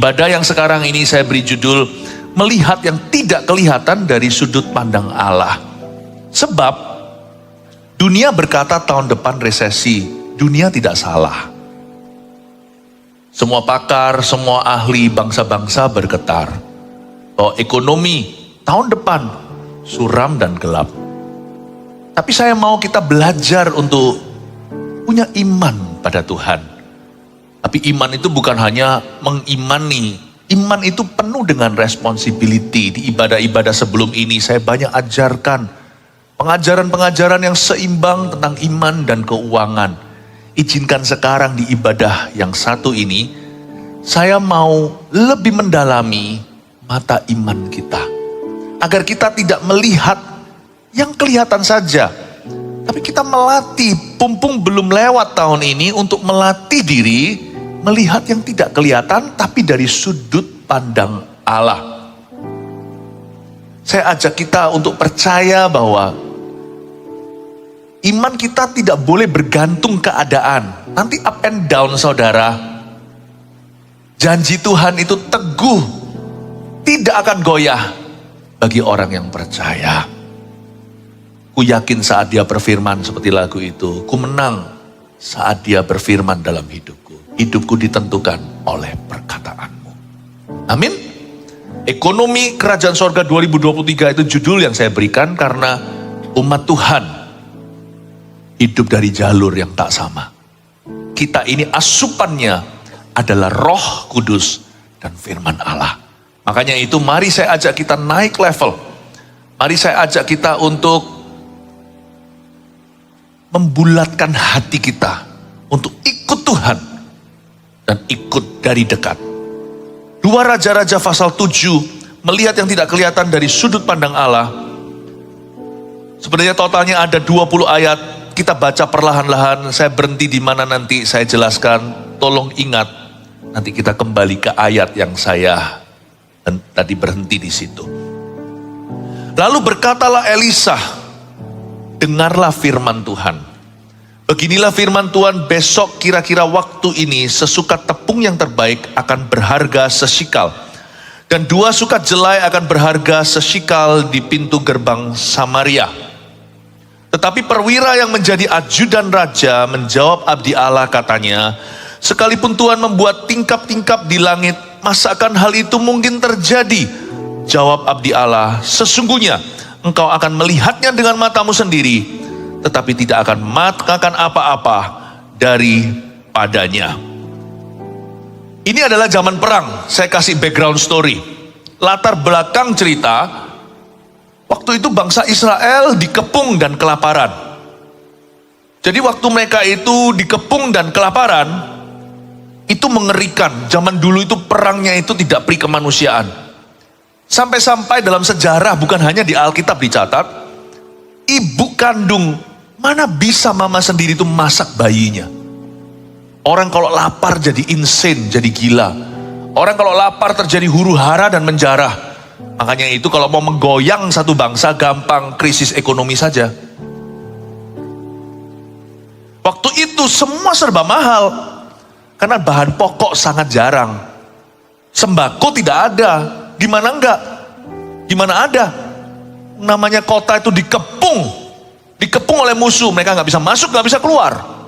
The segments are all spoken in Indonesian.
Ibadah yang sekarang ini saya beri judul, melihat yang tidak kelihatan dari sudut pandang Allah. Sebab dunia berkata tahun depan resesi, dunia tidak salah. Semua pakar, semua ahli bangsa-bangsa bergetar bahwa ekonomi tahun depan suram dan gelap. Tapi saya mau kita belajar untuk punya iman pada Tuhan. Tapi iman itu bukan hanya mengimani. Iman itu penuh dengan responsibility. Di ibadah-ibadah sebelum ini saya banyak ajarkan pengajaran-pengajaran yang seimbang tentang iman dan keuangan. Izinkan sekarang di ibadah yang satu ini, saya mau lebih mendalami mata iman kita. Agar kita tidak melihat yang kelihatan saja. Tapi kita melatih, pumpung belum lewat tahun ini untuk melatih diri, melihat yang tidak kelihatan tapi dari sudut pandang Allah. Saya ajak kita untuk percaya bahwa iman kita tidak boleh bergantung keadaan. Nanti up and down saudara. Janji Tuhan itu teguh, tidak akan goyah bagi orang yang percaya. Ku yakin saat dia berfirman seperti lagu itu, ku menang saat dia berfirman dalam hidupku. Hidupku ditentukan oleh perkataanmu. Amin. Ekonomi Kerajaan Sorga 2023 itu judul yang saya berikan karena umat Tuhan hidup dari jalur yang tak sama. Kita ini asupannya adalah Roh Kudus dan firman Allah. Makanya itu mari saya ajak kita naik level. Mari saya ajak kita untuk membulatkan hati kita untuk ikut Tuhan dan ikut dari dekat. 2 Raja-Raja pasal 7, melihat yang tidak kelihatan dari sudut pandang Allah. Sebenarnya totalnya ada 20 ayat, kita baca perlahan-lahan, saya berhenti di mana nanti saya jelaskan. Tolong ingat, nanti kita kembali ke ayat yang saya tadi berhenti di situ. Lalu berkatalah Elisa, dengarlah firman Tuhan. Beginilah firman Tuhan, besok kira-kira waktu ini sesukat tepung yang terbaik akan berharga sesikal. Dan 2 sukat jelai akan berharga sesikal di pintu gerbang Samaria. Tetapi perwira yang menjadi ajudan raja menjawab abdi Allah katanya, sekalipun Tuhan membuat tingkap-tingkap di langit, masakan hal itu mungkin terjadi? Jawab abdi Allah, sesungguhnya engkau akan melihatnya dengan matamu sendiri, tetapi tidak akan makan apa-apa daripadanya. Ini adalah zaman perang. Saya kasih background story. Latar belakang cerita, waktu itu bangsa Israel dikepung dan kelaparan. Jadi waktu mereka itu dikepung dan kelaparan, itu mengerikan. Zaman dulu itu perangnya itu tidak pri kemanusiaan. Sampai-sampai dalam sejarah, bukan hanya di Alkitab dicatat, ibu kandung, mana bisa mama sendiri itu masak bayinya. Orang kalau lapar jadi insane, jadi gila. Orang kalau lapar terjadi huru hara dan menjarah. Makanya itu kalau mau menggoyang satu bangsa gampang krisis ekonomi saja. Waktu itu semua serba mahal. Karena bahan pokok sangat jarang. Sembako tidak ada. Di mana enggak? Di mana ada? Namanya kota itu dikepung oleh musuh, mereka nggak bisa masuk, nggak bisa keluar.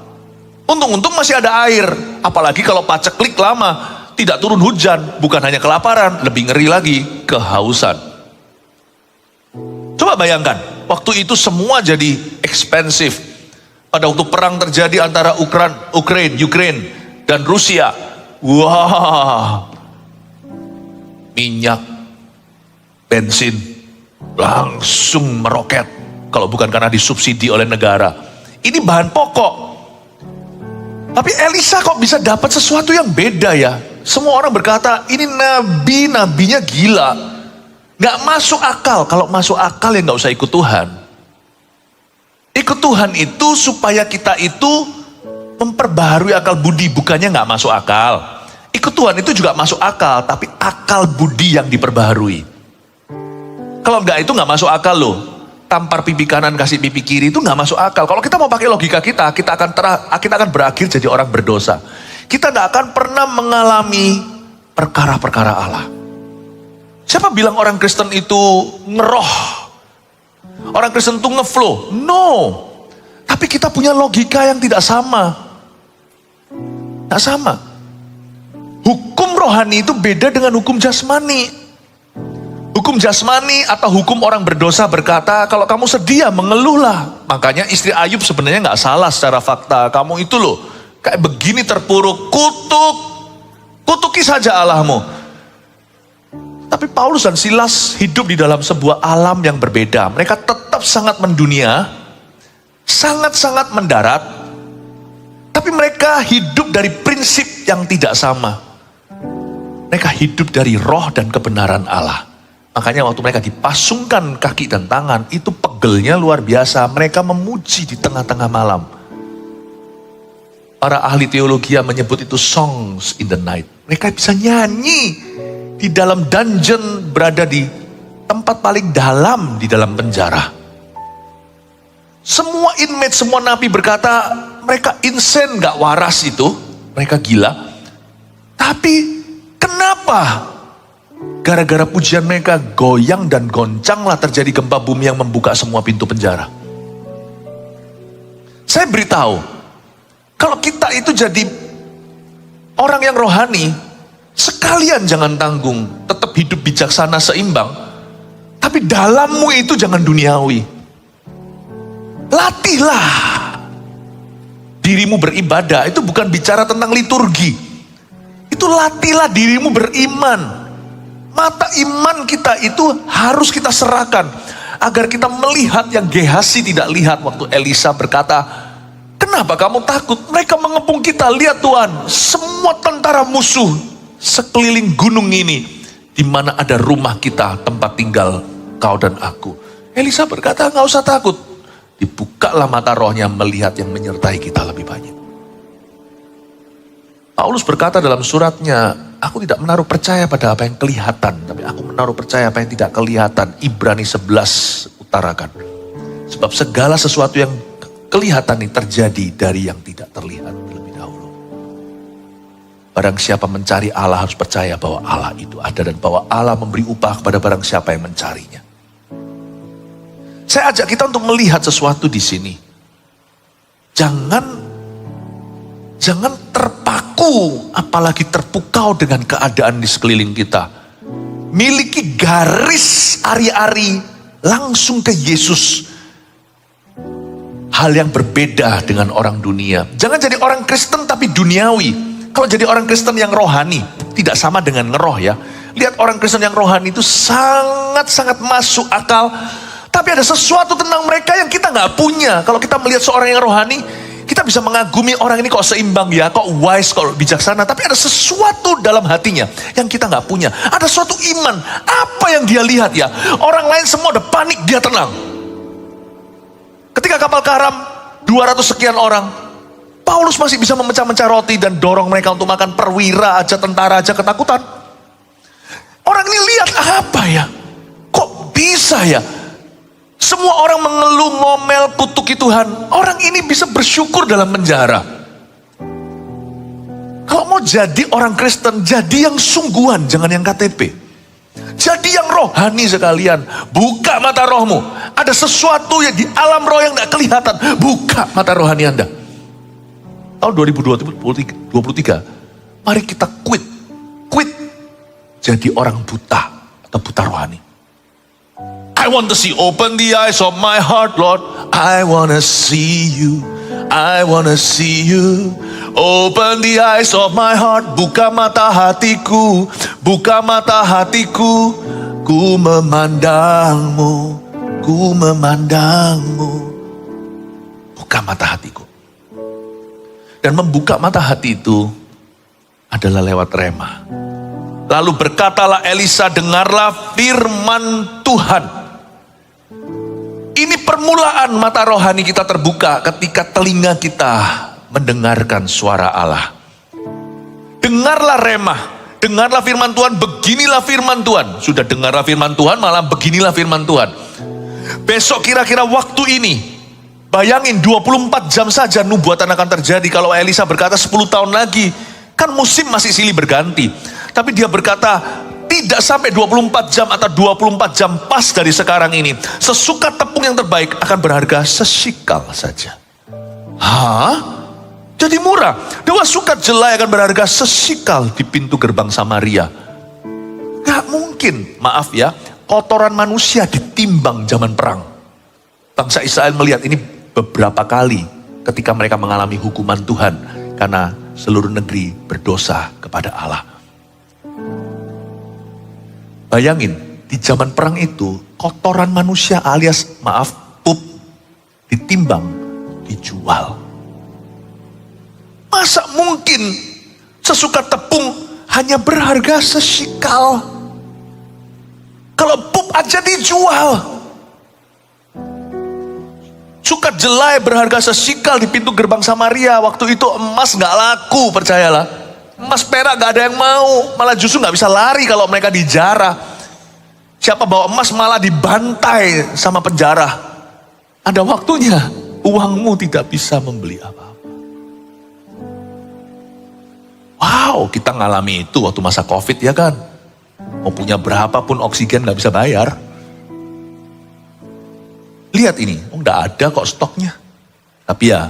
Untung-untung masih ada air, apalagi kalau paceklik lama, tidak turun hujan, bukan hanya kelaparan, lebih ngeri lagi, kehausan. Coba bayangkan, waktu itu semua jadi expensive. Pada waktu perang terjadi antara Ukraine dan Rusia, wah, minyak, bensin, langsung meroket. Kalau bukan karena disubsidi oleh negara. Ini bahan pokok. Tapi Elisa kok bisa dapat sesuatu yang beda ya. Semua orang berkata, ini nabinya gila. Gak masuk akal. Kalau masuk akal ya gak usah ikut Tuhan. Ikut Tuhan itu supaya kita itu memperbaharui akal budi. Bukannya gak masuk akal. Ikut Tuhan itu juga masuk akal. Tapi akal budi yang diperbaharui. Kalau enggak itu gak masuk akal loh. Tampar pipi kanan kasih pipi kiri itu nggak masuk akal. Kalau kita mau pakai logika kita akan berakhir jadi orang berdosa. Kita nggak akan pernah mengalami perkara-perkara Allah. Siapa bilang orang Kristen itu ngeroh? Orang Kristen itu ngeflow? No. Tapi kita punya logika yang tidak sama. Tidak sama. Hukum rohani itu beda dengan hukum jasmani. Hukum jasmani atau hukum orang berdosa berkata, kalau kamu sedia mengeluhlah. Makanya istri Ayub sebenarnya nggak salah secara fakta. Kamu itu loh, kayak begini terpuruk, kutuki saja Allahmu. Tapi Paulus dan Silas hidup di dalam sebuah alam yang berbeda. Mereka tetap sangat mendunia, sangat-sangat mendarat. Tapi mereka hidup dari prinsip yang tidak sama. Mereka hidup dari roh dan kebenaran Allah. Makanya waktu mereka dipasungkan kaki dan tangan, itu pegelnya luar biasa. Mereka memuji di tengah-tengah malam. Para ahli teologi menyebut itu songs in the night. Mereka bisa nyanyi di dalam dungeon, berada di tempat paling dalam di dalam penjara. Semua inmate, semua napi berkata, mereka insane, gak waras itu. Mereka gila. Tapi kenapa? Gara-gara pujian mereka goyang dan goncanglah terjadi gempa bumi yang membuka semua pintu penjara. Saya beritahu, kalau kita itu jadi orang yang rohani, sekalian jangan tanggung, tetap hidup bijaksana seimbang, tapi dalammu itu jangan duniawi. Latihlah dirimu beribadah, itu bukan bicara tentang liturgi. Itu latihlah dirimu beriman. Mata iman kita itu harus kita serahkan agar kita melihat yang Gehazi tidak lihat waktu Elisa berkata, kenapa kamu takut? Mereka mengepung kita. Lihat Tuhan, semua tentara musuh sekeliling gunung ini, di mana ada rumah kita, tempat tinggal kau dan aku. Elisa berkata, nggak usah takut. Dibukalah mata rohnya melihat yang menyertai kita lebih banyak. Paulus berkata dalam suratnya, aku tidak menaruh percaya pada apa yang kelihatan, tapi aku menaruh percaya apa yang tidak kelihatan. Ibrani 11 utarakan. Sebab segala sesuatu yang kelihatan ini terjadi dari yang tidak terlihat terlebih dahulu. Barang siapa mencari Allah harus percaya bahwa Allah itu ada dan bahwa Allah memberi upah kepada barang siapa yang mencarinya. Saya ajak kita untuk melihat sesuatu di sini. Jangan terpaku, apalagi terpukau dengan keadaan di sekeliling kita. Miliki garis ari-ari langsung ke Yesus. Hal yang berbeda dengan orang dunia. Jangan jadi orang Kristen tapi duniawi. Kalau jadi orang Kristen yang rohani, tidak sama dengan ngeroh ya. Lihat orang Kristen yang rohani itu sangat-sangat masuk akal. Tapi ada sesuatu tentang mereka yang kita nggak punya. Kalau kita melihat seorang yang rohani, kita bisa mengagumi orang ini kok seimbang ya, kok wise, kok bijaksana. Tapi ada sesuatu dalam hatinya yang kita nggak punya. Ada suatu iman. Apa yang dia lihat ya? Orang lain semua udah panik, dia tenang. Ketika kapal karam 200 sekian orang, Paulus masih bisa memecah-mecah roti dan dorong mereka untuk makan. Perwira aja, tentara aja ketakutan. Orang ini lihat apa ya? Kok bisa ya? Semua orang mengeluh, ngomel, kutuki Tuhan. Orang ini bisa bersyukur dalam penjara. Kalau mau jadi orang Kristen, jadi yang sungguhan, jangan yang KTP. Jadi yang rohani sekalian. Buka mata rohmu. Ada sesuatu yang di alam roh yang gak kelihatan. Buka mata rohani Anda. Tahun 2023, mari kita quit jadi orang buta atau buta rohani. I want to see, open the eyes of my heart, Lord. I want to see you. I want to see you. Open the eyes of my heart. Buka mata hatiku. Buka mata hatiku. Ku memandangmu. Ku memandangmu. Buka mata hatiku. Dan membuka mata hati itu adalah lewat rema. Lalu berkatalah Elisa, dengarlah firman Tuhan. Ini permulaan mata rohani kita terbuka ketika telinga kita mendengarkan suara Allah. Dengarlah remah, dengarlah firman Tuhan, beginilah firman Tuhan. Sudah dengarlah firman Tuhan, malah beginilah firman Tuhan. Besok kira-kira waktu ini, bayangin 24 jam saja nubuatan akan terjadi. Kalau Elisa berkata 10 tahun lagi, kan musim masih silih berganti. Tapi dia berkata, tidak sampai 24 jam atau 24 jam pas dari sekarang ini, sesukat tepung yang terbaik akan berharga sesikal saja. Hah? Jadi murah. 2 sukat jelai akan berharga sesikal di pintu gerbang Samaria. Gak mungkin, maaf ya, kotoran manusia ditimbang zaman perang. Bangsa Israel melihat ini beberapa kali ketika mereka mengalami hukuman Tuhan karena seluruh negeri berdosa kepada Allah. Bayangin, di zaman perang itu kotoran manusia alias pup ditimbang, dijual. Masa mungkin sesukat tepung hanya berharga sesikal? Kalau pup aja dijual. Sukat jelai berharga sesikal di pintu gerbang Samaria. Waktu itu emas gak laku, percayalah. Emas perak gak ada yang mau. Malah justru gak bisa lari kalau mereka dijarah. Siapa bawa emas malah dibantai sama penjara. Ada waktunya uangmu tidak bisa membeli apa-apa. Wow, kita ngalami itu waktu masa COVID ya kan. Mau punya berapapun oksigen gak bisa bayar. Lihat ini, gak ada kok stoknya. Tapi ya,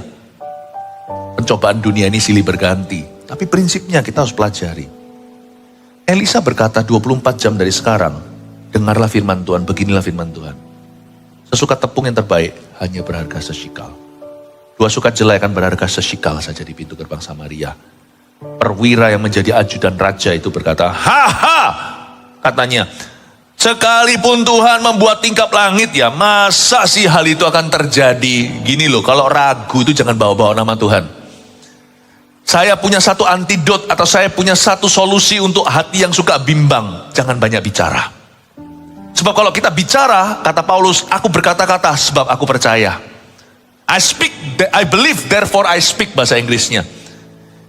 pencobaan dunia ini silih berganti. Tapi prinsipnya kita harus pelajari. Elisa berkata 24 jam dari sekarang, dengarlah firman Tuhan, beginilah firman Tuhan. Sesukat tepung yang terbaik hanya berharga sesikal. 2 sukat jelai akan berharga sesikal saja di pintu gerbang Samaria. Perwira yang menjadi ajudan raja itu berkata, haha, katanya, sekalipun Tuhan membuat tingkap langit ya, masa sih hal itu akan terjadi? Gini loh, kalau ragu itu jangan bawa-bawa nama Tuhan. Saya punya satu antidot atau saya punya satu solusi untuk hati yang suka bimbang. Jangan banyak bicara. Sebab kalau kita bicara, kata Paulus, aku berkata-kata sebab aku percaya. I believe, therefore I speak, bahasa Inggrisnya.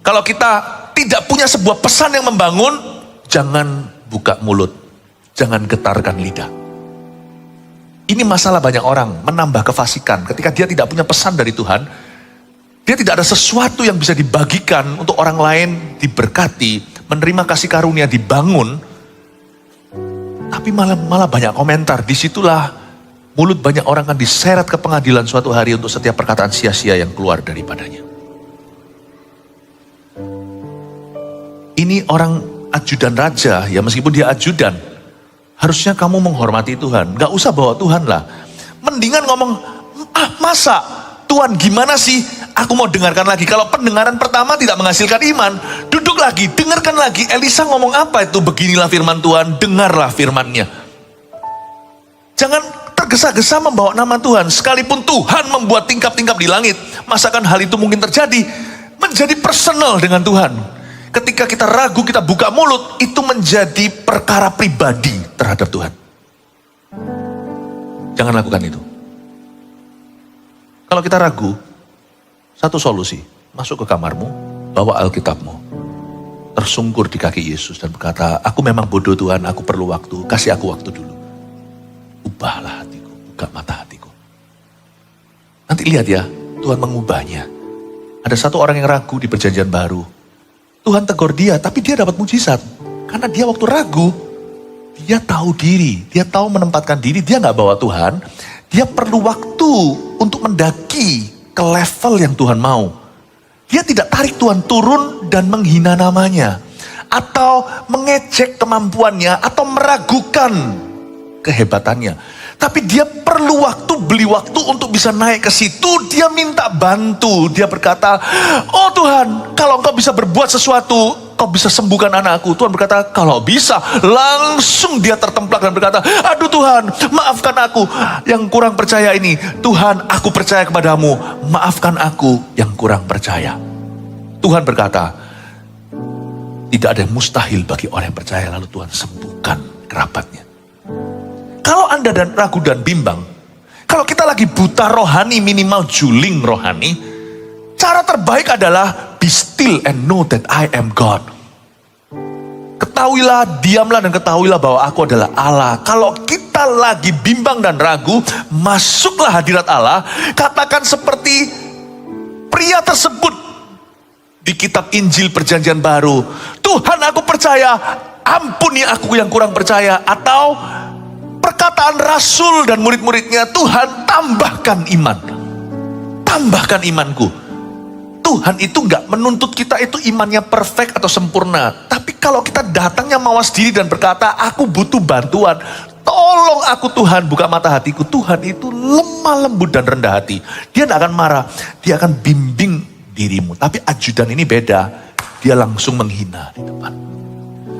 Kalau kita tidak punya sebuah pesan yang membangun, jangan buka mulut, jangan getarkan lidah. Ini masalah banyak orang, menambah kefasikan. Ketika dia tidak punya pesan dari Tuhan, dia tidak ada sesuatu yang bisa dibagikan untuk orang lain diberkati, menerima kasih karunia, dibangun. Tapi malah banyak komentar. Disitulah mulut banyak orang akan diseret ke pengadilan suatu hari untuk setiap perkataan sia-sia yang keluar daripadanya. Ini orang ajudan raja, ya meskipun dia ajudan, harusnya kamu menghormati Tuhan. Gak usah bawa Tuhan lah. Mendingan ngomong, masa Tuhan gimana sih? Aku mau dengarkan lagi. Kalau pendengaran pertama tidak menghasilkan iman, duduk lagi, dengarkan lagi. Elisa ngomong apa itu? Beginilah firman Tuhan, dengarlah firmannya. Jangan tergesa-gesa membawa nama Tuhan. Sekalipun Tuhan membuat tingkap-tingkap di langit, masakan hal itu mungkin terjadi? Menjadi personal dengan Tuhan. Ketika kita ragu, kita buka mulut, itu menjadi perkara pribadi terhadap Tuhan. Jangan lakukan itu. Kalau kita ragu, satu solusi, masuk ke kamarmu, bawa Alkitabmu, tersungkur di kaki Yesus dan berkata, aku memang bodoh Tuhan, aku perlu waktu, kasih aku waktu dulu. Ubahlah hatiku, buka mata hatiku. Nanti lihat ya, Tuhan mengubahnya. Ada satu orang yang ragu di perjanjian baru. Tuhan tegur dia, tapi dia dapat mujizat. Karena dia waktu ragu, dia tahu diri, dia tahu menempatkan diri, dia gak bawa Tuhan. Dia perlu waktu untuk mendaki ke level yang Tuhan mau. Dia tidak tarik Tuhan turun dan menghina namanya. Atau mengecek kemampuannya, atau meragukan kehebatannya. Tapi dia perlu waktu, beli waktu untuk bisa naik ke situ. Dia minta bantu. Dia berkata, oh Tuhan, kalau engkau bisa berbuat sesuatu, kau bisa sembuhkan anakku. Tuhan berkata, kalau bisa. Langsung dia tertemplak dan berkata, aduh Tuhan, maafkan aku yang kurang percaya ini. Tuhan, aku percaya kepadamu. Maafkan aku yang kurang percaya. Tuhan berkata, tidak ada yang mustahil bagi orang yang percaya. Lalu Tuhan sembuhkan kerabatnya. Kalau Anda ragu dan bimbang, kalau kita lagi buta rohani, minimal juling rohani, cara terbaik adalah be still and know that I am God. Ketahuilah, diamlah dan ketahuilah bahwa aku adalah Allah. Kalau kita lagi bimbang dan ragu, masuklah hadirat Allah. Katakan seperti pria tersebut di kitab Injil Perjanjian Baru, Tuhan aku percaya, ampuni aku yang kurang percaya. Atau perkataan Rasul dan murid-muridnya, Tuhan tambahkan iman. Tambahkan imanku. Tuhan itu gak menuntut kita itu imannya perfect atau sempurna. Tapi kalau kita datangnya mawas diri dan berkata, aku butuh bantuan, tolong aku Tuhan, buka mata hatiku. Tuhan itu lemah lembut dan rendah hati. Dia gak akan marah, dia akan bimbing dirimu. Tapi ajudan ini beda, dia langsung menghina di depan.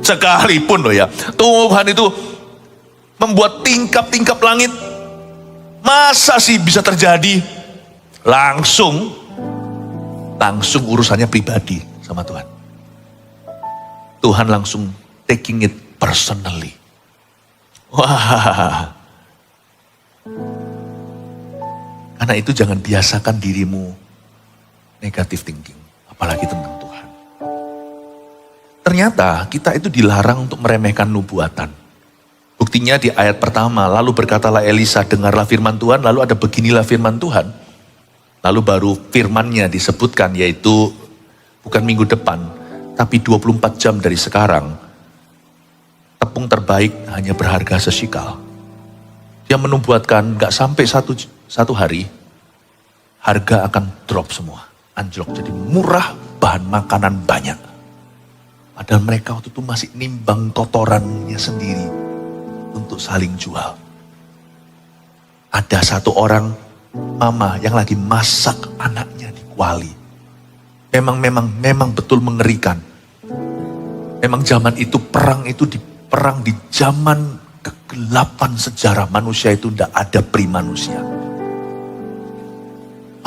Sekalipun loh ya, Tuhan itu membuat tingkap-tingkap langit. Masa sih bisa terjadi? Langsung urusannya pribadi sama Tuhan. Tuhan langsung taking it personally. Wah. Karena itu jangan biasakan dirimu negative thinking, apalagi tentang Tuhan. Ternyata kita itu dilarang untuk meremehkan nubuatan. Buktinya di ayat pertama, lalu berkatalah Elisa, dengarlah firman Tuhan, lalu ada beginilah firman Tuhan. Lalu baru firmannya disebutkan, yaitu bukan minggu depan, tapi 24 jam dari sekarang, tepung terbaik hanya berharga sesikal. Dia menubuatkan gak sampai satu hari, harga akan drop semua, anjlok. Jadi murah, bahan makanan banyak. Padahal mereka waktu itu masih nimbang kotorannya sendiri untuk saling jual. Ada satu orang mama yang lagi masak anaknya di kuali. Memang betul mengerikan. Memang zaman itu perang di zaman kegelapan sejarah manusia itu tidak ada pri manusia.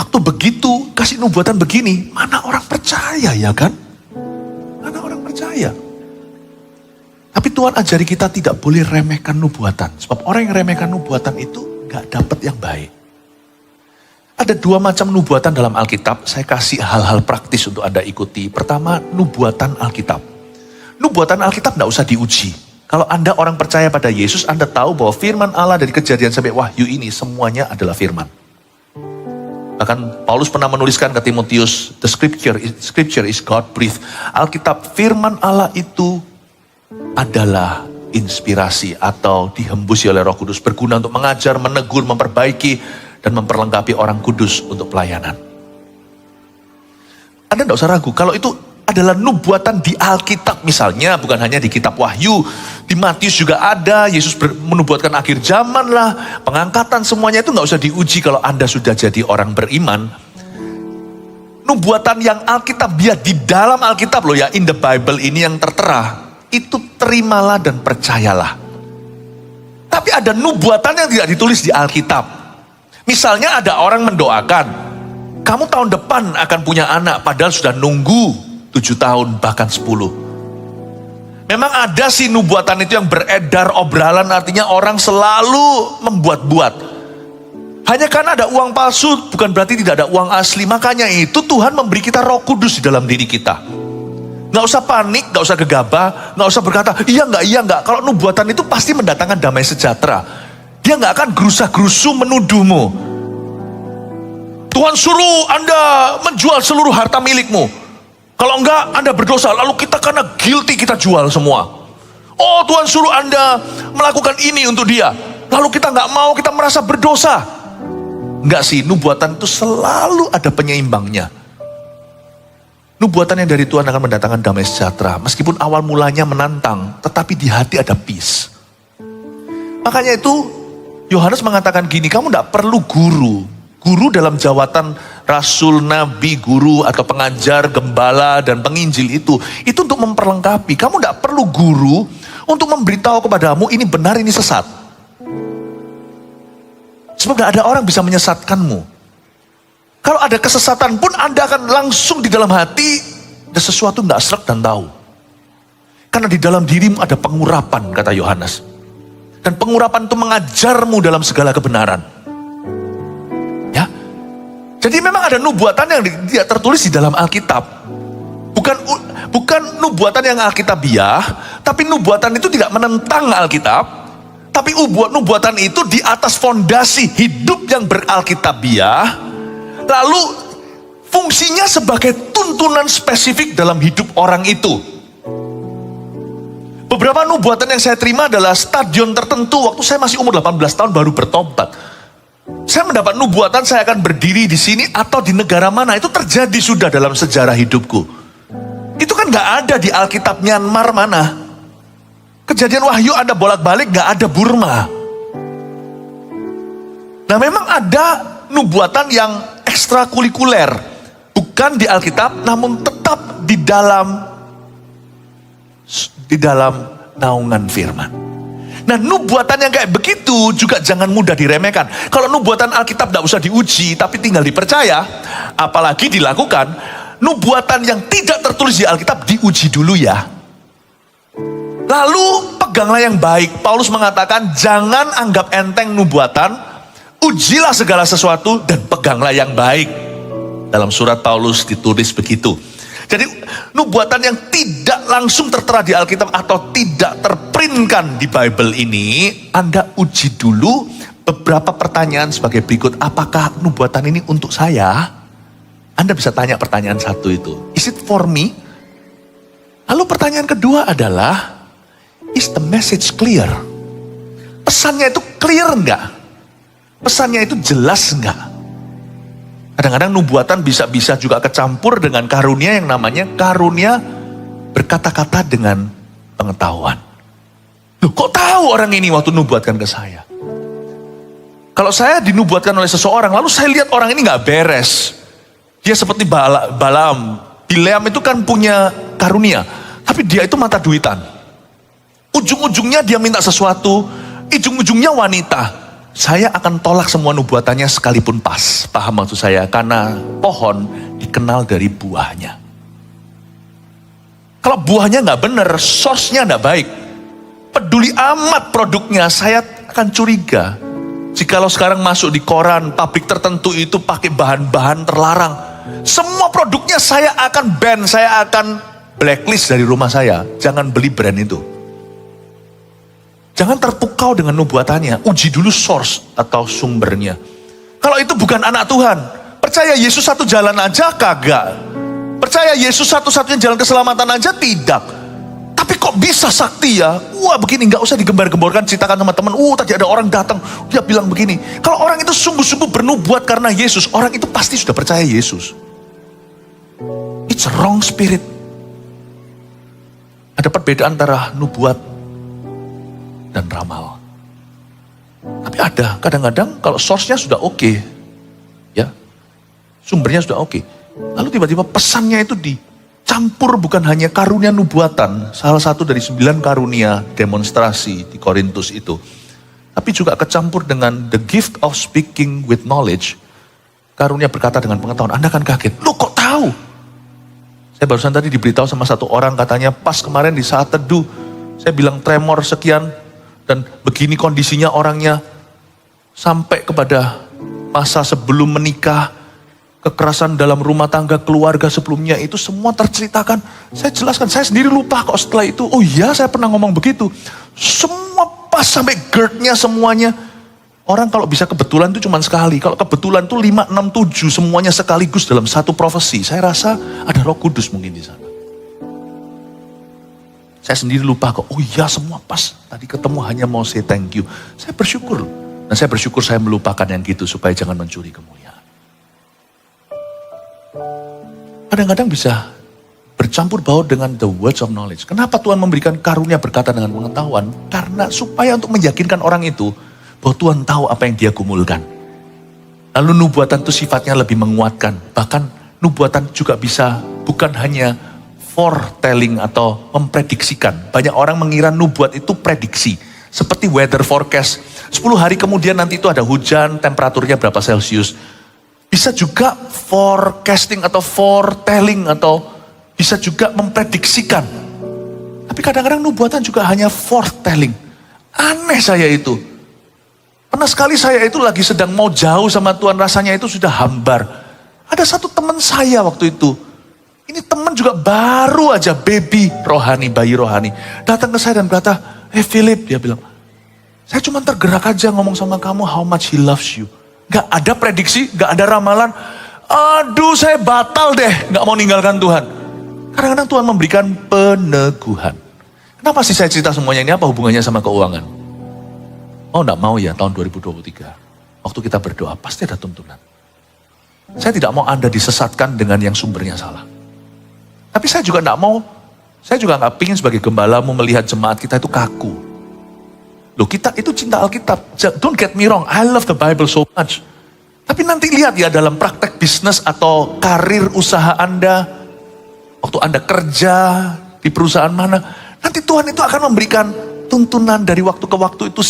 Waktu begitu kasih nubuatan begini, mana orang percaya ya kan? Mana orang percaya? Tapi Tuhan ajari kita tidak boleh remehkan nubuatan. Sebab orang yang remehkan nubuatan itu gak dapat yang baik. Ada dua macam nubuatan dalam Alkitab, saya kasih hal-hal praktis untuk Anda ikuti. Pertama, nubuatan Alkitab. Nubuatan Alkitab tidak usah diuji. Kalau Anda orang percaya pada Yesus, Anda tahu bahwa firman Allah dari Kejadian sampai Wahyu ini semuanya adalah firman. Bahkan Paulus pernah menuliskan ke Timotius, the scripture is God-breathed. Alkitab, firman Allah itu adalah inspirasi atau dihembusi oleh Roh Kudus, berguna untuk mengajar, menegur, memperbaiki, dan memperlengkapi orang kudus untuk pelayanan. Anda tidak usah ragu, kalau itu adalah nubuatan di Alkitab misalnya, bukan hanya di kitab Wahyu, di Matius juga ada, Yesus menubuatkan akhir zaman lah, pengangkatan semuanya itu nggak usah diuji kalau Anda sudah jadi orang beriman. Nubuatan yang Alkitab, dia di dalam Alkitab loh ya, in the Bible ini yang tertera, itu terimalah dan percayalah. Tapi ada nubuatan yang tidak ditulis di Alkitab. Misalnya ada orang mendoakan, kamu tahun depan akan punya anak, padahal sudah nunggu 7 tahun bahkan 10. Memang ada sih nubuatan itu yang beredar obralan, artinya orang selalu membuat-buat. Hanya karena ada uang palsu bukan berarti tidak ada uang asli. Makanya itu Tuhan memberi kita Roh Kudus di dalam diri kita. Gak usah panik, gak usah gegabah, gak usah berkata iya enggak. Kalau nubuatan itu pasti mendatangkan damai sejahtera. Dia gak akan gerusa-gerusu menuduhmu. Tuhan suruh Anda menjual seluruh harta milikmu. Kalau enggak, Anda berdosa. Lalu kita karena guilty, kita jual semua. Oh, Tuhan suruh Anda melakukan ini untuk dia. Lalu kita gak mau, kita merasa berdosa. Enggak sih, nubuatan itu selalu ada penyeimbangnya. Nubuatan yang dari Tuhan akan mendatangkan damai sejahtera. Meskipun awal mulanya menantang, tetapi di hati ada peace. Makanya itu, Yohanes mengatakan gini, kamu tidak perlu guru. Guru dalam jawatan rasul, nabi, guru atau pengajar, gembala, dan penginjil itu untuk memperlengkapi. Kamu tidak perlu guru untuk memberitahu kepadamu ini benar, ini sesat. Sebab tidak ada orang bisa menyesatkanmu. Kalau ada kesesatan pun Anda akan langsung di dalam hati, ada sesuatu tidak sreg dan tahu. Karena di dalam dirimu ada pengurapan, kata Yohanes. Dan pengurapan itu mengajarmu dalam segala kebenaran. Ya. Jadi memang ada nubuatan yang tidak tertulis di dalam Alkitab. Bukan nubuatan yang Alkitabiah, tapi nubuatan itu tidak menentang Alkitab. Tapi nubuatan itu di atas fondasi hidup yang beralkitabiah. Lalu fungsinya sebagai tuntunan spesifik dalam hidup orang itu. Beberapa nubuatan yang saya terima adalah stadion tertentu waktu saya masih umur 18 tahun baru bertobat. Saya mendapat nubuatan saya akan berdiri di sini atau di negara mana. Itu terjadi sudah dalam sejarah hidupku. Itu kan gak ada di Alkitab Myanmar mana. Kejadian Wahyu ada bolak-balik, gak ada Burma. Nah memang ada nubuatan yang ekstrakurikuler. Bukan di Alkitab, namun tetap di dalam naungan firman. Nah nubuatan yang kayak begitu juga jangan mudah diremehkan. Kalau nubuatan Alkitab tidak usah diuji, tapi tinggal dipercaya, apalagi dilakukan. Nubuatan yang tidak tertulis di Alkitab diuji dulu ya. Lalu peganglah yang baik. Paulus mengatakan jangan anggap enteng nubuatan, ujilah segala sesuatu dan peganglah yang baik. Dalam surat Paulus ditulis begitu. Jadi nubuatan yang tidak langsung tertera di Alkitab atau tidak terprintkan di Bible ini, Anda uji dulu beberapa pertanyaan sebagai berikut. Apakah nubuatan ini untuk saya? Anda bisa tanya pertanyaan satu itu. Is it for me? Lalu pertanyaan kedua adalah, is the message clear? Pesannya itu clear enggak? Pesannya itu jelas enggak? Kadang-kadang nubuatan bisa-bisa juga kecampur dengan karunia yang namanya karunia berkata-kata dengan pengetahuan. Loh, kok tahu orang ini waktu nubuatkan ke saya? Kalau saya dinubuatkan oleh seseorang, lalu saya lihat orang ini gak beres. Dia seperti Balaam. Bileam itu kan punya karunia, tapi dia itu mata duitan. Ujung-ujungnya dia minta sesuatu, ujung-ujungnya wanita. Saya akan tolak semua nubuatannya sekalipun pas. Paham maksud saya? Karena pohon dikenal dari buahnya. Kalau buahnya nggak benar, source-nya nggak baik. Peduli amat produknya, saya akan curiga. Jikalau sekarang masuk di koran, pabrik tertentu itu pakai bahan-bahan terlarang. Semua produknya saya akan ban, saya akan blacklist dari rumah saya. Jangan beli brand itu. Jangan terpukau dengan nubuatannya. Uji dulu source atau sumbernya. Kalau itu bukan anak Tuhan, percaya Yesus satu jalan aja kagak. Percaya Yesus satu-satunya jalan keselamatan aja tidak. Tapi kok bisa sakti ya? Wah begini, gak usah digembar-gemborkan, ceritakan sama teman. Tadi ada orang datang, dia bilang begini. Kalau orang itu sungguh-sungguh bernubuat karena Yesus, orang itu pasti sudah percaya Yesus. It's a wrong spirit. Ada perbedaan antara nubuat dan ramal. Tapi ada, kadang-kadang kalau source-nya sudah oke, ya, sumbernya sudah oke. Lalu tiba-tiba pesannya itu dicampur bukan hanya karunia nubuatan, salah satu dari 9 karunia demonstrasi di Korintus itu, tapi juga kecampur dengan the gift of speaking with knowledge, karunia berkata dengan pengetahuan. Anda kan kaget, loh kok tahu? Saya barusan tadi diberitahu sama satu orang, katanya pas kemarin di saat teduh, saya bilang tremor sekian, dan begini kondisinya orangnya, sampai kepada masa sebelum menikah, kekerasan dalam rumah tangga, keluarga sebelumnya, itu semua terceritakan. Saya jelaskan, saya sendiri lupa kok setelah itu, oh iya saya pernah ngomong begitu. Semua pas sampai GERD-nya semuanya. Orang kalau bisa kebetulan itu cuma sekali, kalau kebetulan itu 5, 6, 7 semuanya sekaligus dalam satu profesi. Saya rasa ada Roh Kudus mungkin di sana. Saya sendiri lupa kok, oh iya semua pas. Tadi ketemu hanya mau say thank you. Saya bersyukur. Dan saya bersyukur saya melupakan yang gitu supaya jangan mencuri kemuliaan. Kadang-kadang bisa bercampur baur dengan the words of knowledge. Kenapa Tuhan memberikan karunia berkata dengan pengetahuan? Karena supaya untuk meyakinkan orang itu bahwa Tuhan tahu apa yang dia gumulkan. Lalu nubuatan itu sifatnya lebih menguatkan. Bahkan nubuatan juga bisa bukan hanya foretelling atau memprediksikan. Banyak orang mengira nubuat itu prediksi. Seperti weather forecast. 10 hari kemudian nanti itu ada hujan, temperaturnya berapa Celcius. Bisa juga forecasting atau foretelling atau bisa juga memprediksikan. Tapi kadang-kadang nubuatan juga hanya foretelling. Aneh saya itu. Pernah sekali saya itu lagi sedang mau jauh sama Tuhan, rasanya itu sudah hambar. Ada satu teman saya waktu itu. Ini teman juga baru aja baby rohani, bayi rohani. Datang ke saya dan berkata, Philip, dia bilang, saya cuma tergerak aja ngomong sama kamu how much he loves you. Gak ada prediksi, gak ada ramalan. Aduh, saya batal deh, nggak mau ninggalkan Tuhan. Kadang-kadang Tuhan memberikan peneguhan. Kenapa sih saya cerita semuanya ini? Apa hubungannya sama keuangan? Oh, nggak mau ya tahun 2023. Waktu kita berdoa, pasti ada tuntunan. Saya tidak mau Anda disesatkan dengan yang sumbernya salah. Tapi saya juga nggak pingin sebagai gembalamu melihat jemaat kita itu kaku. Loh, kita itu cinta Alkitab. Don't get me wrong, I love the Bible so much. Tapi nanti lihat ya dalam praktek bisnis atau karir usaha Anda, waktu Anda kerja di perusahaan mana, nanti Tuhan itu akan memberikan tuntunan dari waktu ke waktu itu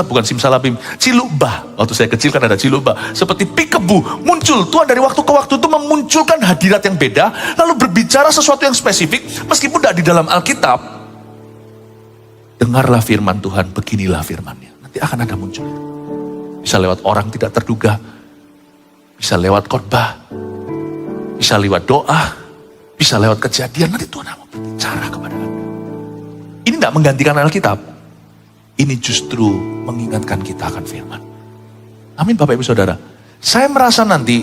bukan simsalabim, cilubah. Waktu saya kecil kan ada cilubah, seperti pikebu, muncul. Tuhan dari waktu ke waktu itu memunculkan hadirat yang beda, lalu berbicara sesuatu yang spesifik, meskipun tidak di dalam Alkitab. Dengarlah firman Tuhan, beginilah firmannya. Nanti akan ada muncul. Bisa lewat orang tidak terduga, bisa lewat khotbah, bisa lewat doa, bisa lewat kejadian. Nanti Tuhan akan berbicara kepada Anda. Ini tidak menggantikan Alkitab. Ini justru mengingatkan kita akan firman. Amin Bapak Ibu Saudara. Saya merasa nanti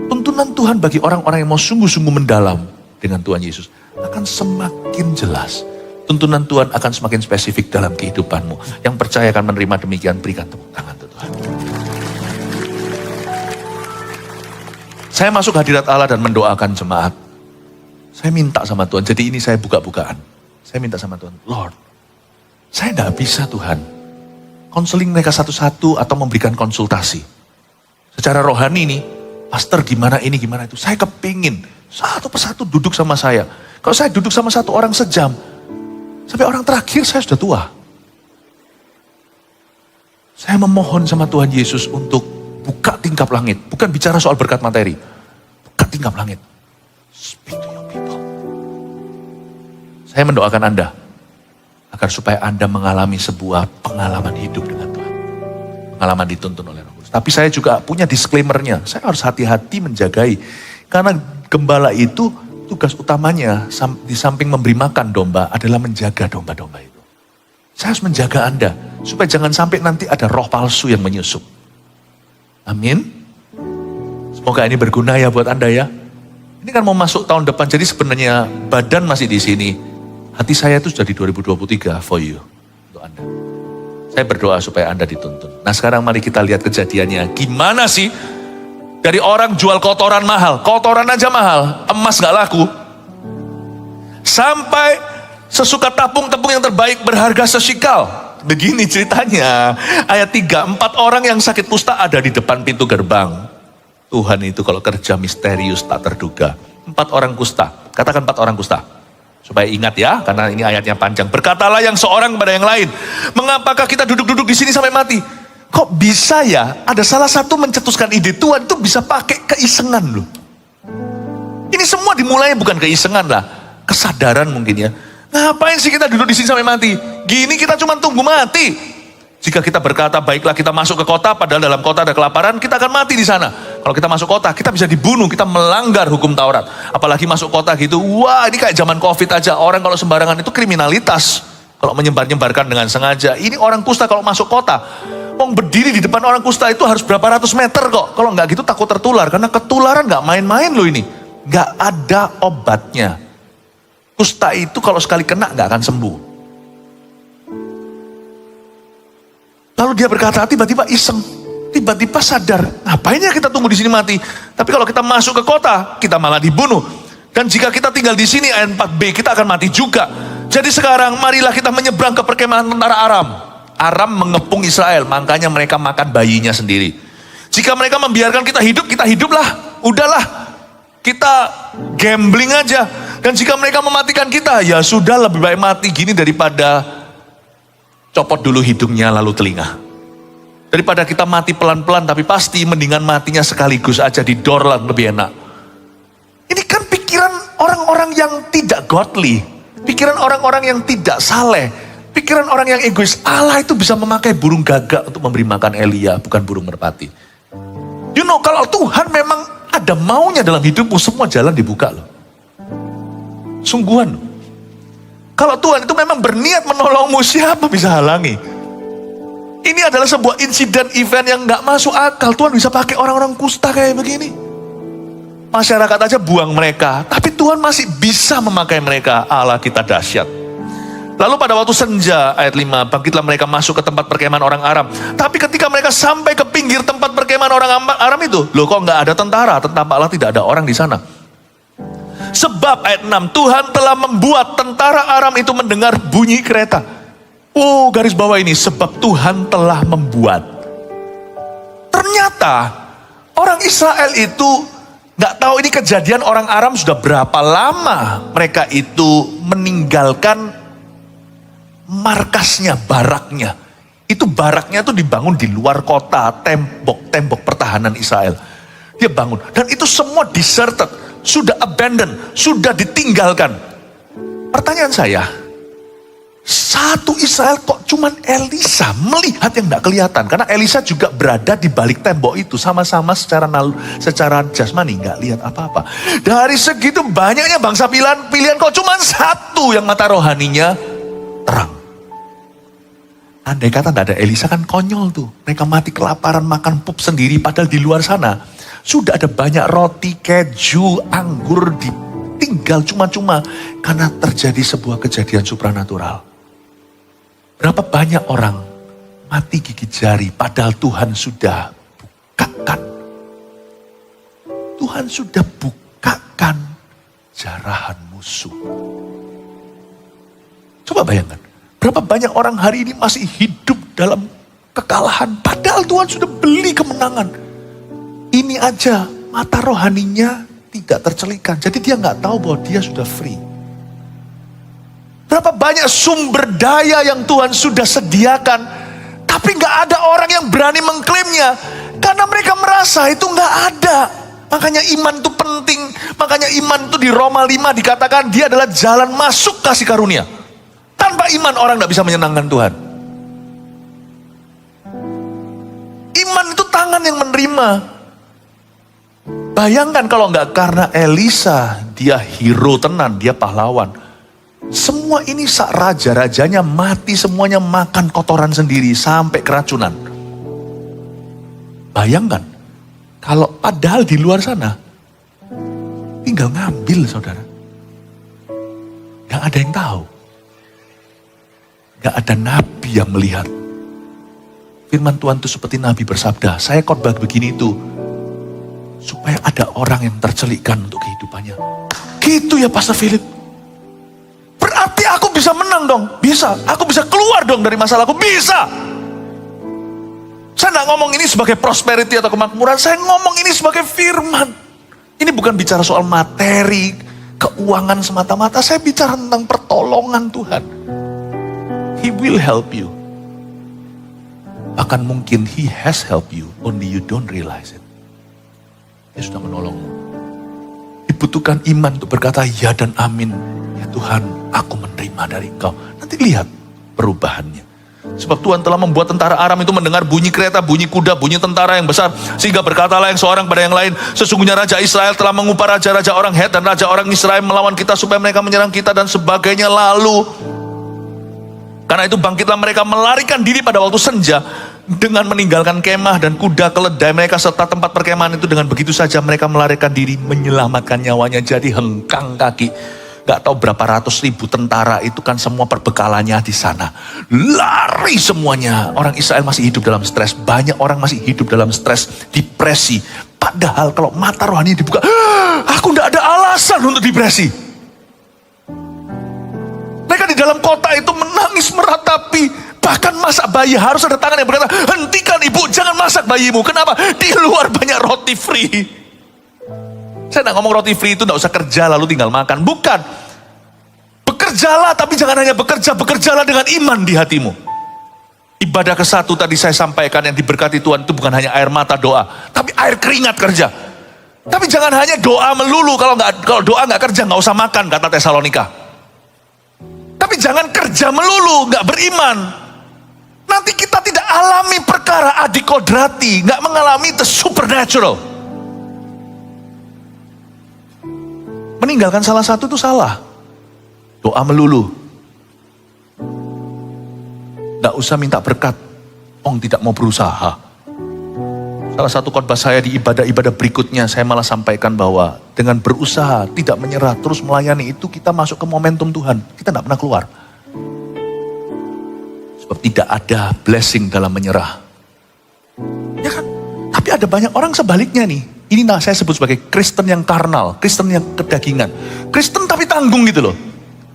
tuntunan Tuhan bagi orang-orang yang mau sungguh-sungguh mendalam dengan Tuhan Yesus akan semakin jelas. Tuntunan Tuhan akan semakin spesifik dalam kehidupanmu. Yang percaya akan menerima demikian, berikan tepuk tangan untuk Tuhan. Saya masuk hadirat Allah dan mendoakan jemaat. Saya minta sama Tuhan, jadi ini saya buka-bukaan. Saya minta sama Tuhan, Lord, saya tidak bisa Tuhan konseling mereka satu-satu atau memberikan konsultasi. Secara rohani nih, pastor gimana ini, gimana itu. Saya kepingin satu persatu duduk sama saya. Kalau saya duduk sama satu orang sejam, sampai orang terakhir saya sudah tua. Saya memohon sama Tuhan Yesus untuk buka tingkap langit. Bukan bicara soal berkat materi. Buka tingkap langit. Speak to your people. Saya mendoakan Anda. Agar supaya Anda mengalami sebuah pengalaman hidup dengan Tuhan. Pengalaman dituntun oleh Roh Kudus. Tapi saya juga punya disclaimer-nya. Saya harus hati-hati menjagai. Karena gembala itu tugas utamanya di samping memberi makan domba adalah menjaga domba-domba itu. Saya harus menjaga Anda. Supaya jangan sampai nanti ada roh palsu yang menyusup. Amin. Semoga ini berguna ya buat Anda ya. Ini kan mau masuk tahun depan, jadi sebenarnya badan masih di sini. Hati saya itu sudah di 2023 for you. Untuk Anda. Saya berdoa supaya Anda dituntun. Nah sekarang mari kita lihat kejadiannya. Gimana sih? Dari orang jual kotoran mahal. Kotoran aja mahal. Emas gak laku. Sampai sesuka tepung yang terbaik berharga sesikal. Begini ceritanya, ayat 3, 4 orang yang sakit kusta ada di depan pintu gerbang. Tuhan itu kalau kerja misterius tak terduga. 4 orang kusta, katakan 4 orang kusta. Supaya ingat ya, karena ini ayatnya panjang. Berkatalah yang seorang kepada yang lain, mengapakah kita duduk-duduk di sini sampai mati? Kok bisa ya, ada salah satu mencetuskan ide, Tuhan itu bisa pakai keisengan loh. Ini semua dimulai bukan keisengan lah, kesadaran mungkin ya. Ngapain sih kita duduk di sini sampai mati? Gini kita cuma tunggu mati. Jika kita berkata, baiklah kita masuk ke kota, padahal dalam kota ada kelaparan, kita akan mati di sana. Kalau kita masuk kota, kita bisa dibunuh, kita melanggar hukum Taurat. Apalagi masuk kota gitu, wah ini kayak zaman Covid aja. Orang kalau sembarangan itu kriminalitas. Kalau menyebar-nyebarkan dengan sengaja. Ini orang kusta kalau masuk kota, Wong berdiri di depan orang kusta itu harus berapa ratus meter kok. Kalau nggak gitu takut tertular, karena ketularan nggak main-main loh ini. Nggak ada obatnya. Kusta itu kalau sekali kena nggak akan sembuh. Lalu dia berkata, tiba-tiba iseng, tiba-tiba sadar, ngapain ya kita tunggu di sini mati? Tapi kalau kita masuk ke kota, kita malah dibunuh. Dan jika kita tinggal di sini, ayat 4b, kita akan mati juga. Jadi sekarang marilah kita menyeberang ke perkemahan tentara Aram. Aram mengepung Israel, makanya mereka makan bayinya sendiri. Jika mereka membiarkan kita hiduplah, udahlah. Kita gambling aja. Dan jika mereka mematikan kita, ya sudah lebih baik mati gini daripada copot dulu hidungnya lalu telinga. Daripada kita mati pelan-pelan tapi pasti mendingan matinya sekaligus aja di dorlan lebih enak. Ini kan pikiran orang-orang yang tidak godly. Pikiran orang-orang yang tidak saleh. Pikiran orang yang egois. Allah itu bisa memakai burung gagak untuk memberi makan Elia, bukan burung merpati. You know, kalau Tuhan memang ada maunya dalam hidupmu, semua jalan dibuka loh. Sungguhan. Kalau Tuhan itu memang berniat menolongmu, siapa bisa halangi? Ini adalah sebuah insiden event yang gak masuk akal. Tuhan bisa pakai orang-orang kusta kayak begini. Masyarakat aja buang mereka, tapi Tuhan masih bisa memakai mereka. Allah kita dahsyat. Lalu pada waktu senja, ayat 5, bangkitlah mereka masuk ke tempat perkemahan orang Aram. Tapi ketika mereka sampai ke pinggir tempat perkemahan orang Aram itu, loh kok nggak ada tentara? Tampaklah tidak ada orang di sana. Sebab ayat 6, Tuhan telah membuat tentara Aram itu mendengar bunyi kereta. Oh, garis bawah ini, sebab Tuhan telah membuat. Ternyata orang Israel itu nggak tahu ini kejadian orang Aram sudah berapa lama mereka itu meninggalkan markasnya, baraknya. Itu baraknya tuh dibangun di luar kota, tembok pertahanan Israel. Dia bangun, dan itu semua deserted, sudah abandoned, sudah ditinggalkan. Pertanyaan saya, satu Israel kok cuman Elisa melihat yang gak kelihatan? Karena Elisa juga berada di balik tembok itu, sama-sama secara jasmani gak lihat apa-apa. Dari segitu banyaknya bangsa pilihan kok cuman satu yang mata rohaninya terang. Andai kata tidak ada Elisa kan konyol tuh. Mereka mati kelaparan makan pup sendiri, padahal di luar sana sudah ada banyak roti, keju, anggur ditinggal cuma-cuma karena terjadi sebuah kejadian supranatural. Berapa banyak orang mati gigit jari padahal Tuhan sudah bukakan. Tuhan sudah bukakan jarahan musuh. Coba bayangkan. Berapa banyak orang hari ini masih hidup dalam kekalahan. Padahal Tuhan sudah beli kemenangan. Ini aja mata rohaninya tidak tercelikan. Jadi dia nggak tahu bahwa dia sudah free. Berapa banyak sumber daya yang Tuhan sudah sediakan. Tapi nggak ada orang yang berani mengklaimnya. Karena mereka merasa itu nggak ada. Makanya iman itu penting. Makanya iman itu di Roma 5 dikatakan dia adalah jalan masuk kasih karunia. Tanpa iman orang tidak bisa menyenangkan Tuhan. Iman itu tangan yang menerima. Bayangkan kalau nggak karena Elisa, dia hero tenan, dia pahlawan. Semua ini sak raja-rajanya mati, semuanya makan kotoran sendiri sampai keracunan. Bayangkan, kalau padahal di luar sana, tinggal ngambil saudara. Gak ada yang tahu. Gak ada nabi yang melihat. Firman Tuhan itu seperti nabi bersabda, saya khotbah begini itu supaya ada orang yang tercelikkan untuk kehidupannya. Gitu ya Pastor Philip. Berarti aku bisa menang dong? Bisa. Aku bisa keluar dong dari masalahku? Bisa. Saya nggak ngomong ini sebagai prosperity atau kemakmuran, saya ngomong ini sebagai firman. Ini bukan bicara soal materi, keuangan semata-mata, saya bicara tentang pertolongan Tuhan. He will help you. Bahkan mungkin He has helped you, only you don't realize it. Dia sudah menolongmu. Dibutuhkan iman untuk berkata ya dan amin. Ya Tuhan, aku menerima dari Engkau. Nanti lihat perubahannya. Sebab Tuhan telah membuat tentara Aram itu mendengar bunyi kereta, bunyi kuda, bunyi tentara yang besar. Sehingga berkatalah yang seorang pada yang lain, sesungguhnya Raja Israel telah mengupah raja-raja orang Het dan raja orang Israel melawan kita supaya mereka menyerang kita dan sebagainya. Lalu karena itu bangkitlah mereka melarikan diri pada waktu senja dengan meninggalkan kemah dan kuda keledai mereka serta tempat perkemahan itu. Dengan begitu saja mereka melarikan diri, menyelamatkan nyawanya. Jadi hengkang kaki. Gak tahu berapa ratus ribu tentara itu kan semua perbekalannya di sana. Lari semuanya. Orang Israel masih hidup dalam stres. Banyak orang masih hidup dalam stres, depresi. Padahal kalau mata rohani dibuka, aku gak ada alasan untuk depresi. Mereka di dalam kota itu menangis meratapi. Bahkan masak bayi harus ada tangan yang berkata, hentikan ibu, jangan masak bayimu. Kenapa? Di luar banyak roti free. Saya tidak ngomong roti free itu tidak usah kerja lalu tinggal makan. Bukan. Bekerjalah, tapi jangan hanya bekerja. Bekerjalah dengan iman di hatimu. Ibadah ke-1 tadi saya sampaikan yang diberkati Tuhan itu bukan hanya air mata doa. Tapi air keringat kerja. Tapi jangan hanya doa melulu. Kalau doa nggak kerja nggak usah makan, kata Tesalonika. Tapi jangan kerja melulu, nggak beriman. Nanti kita tidak alami perkara adikodrati, nggak mengalami the supernatural. Meninggalkan salah satu itu salah. Doa melulu. Nggak usah minta berkat. Ong tidak mau berusaha. Salah satu khotbah saya di ibadah-ibadah berikutnya, saya malah sampaikan bahwa dengan berusaha, tidak menyerah, terus melayani itu kita masuk ke momentum Tuhan. Kita tidak pernah keluar. Sebab tidak ada blessing dalam menyerah. Ya kan? Tapi ada banyak orang sebaliknya nih. Ini saya sebut sebagai Kristen yang karnal, Kristen yang kedagingan. Kristen tapi tanggung gitu loh.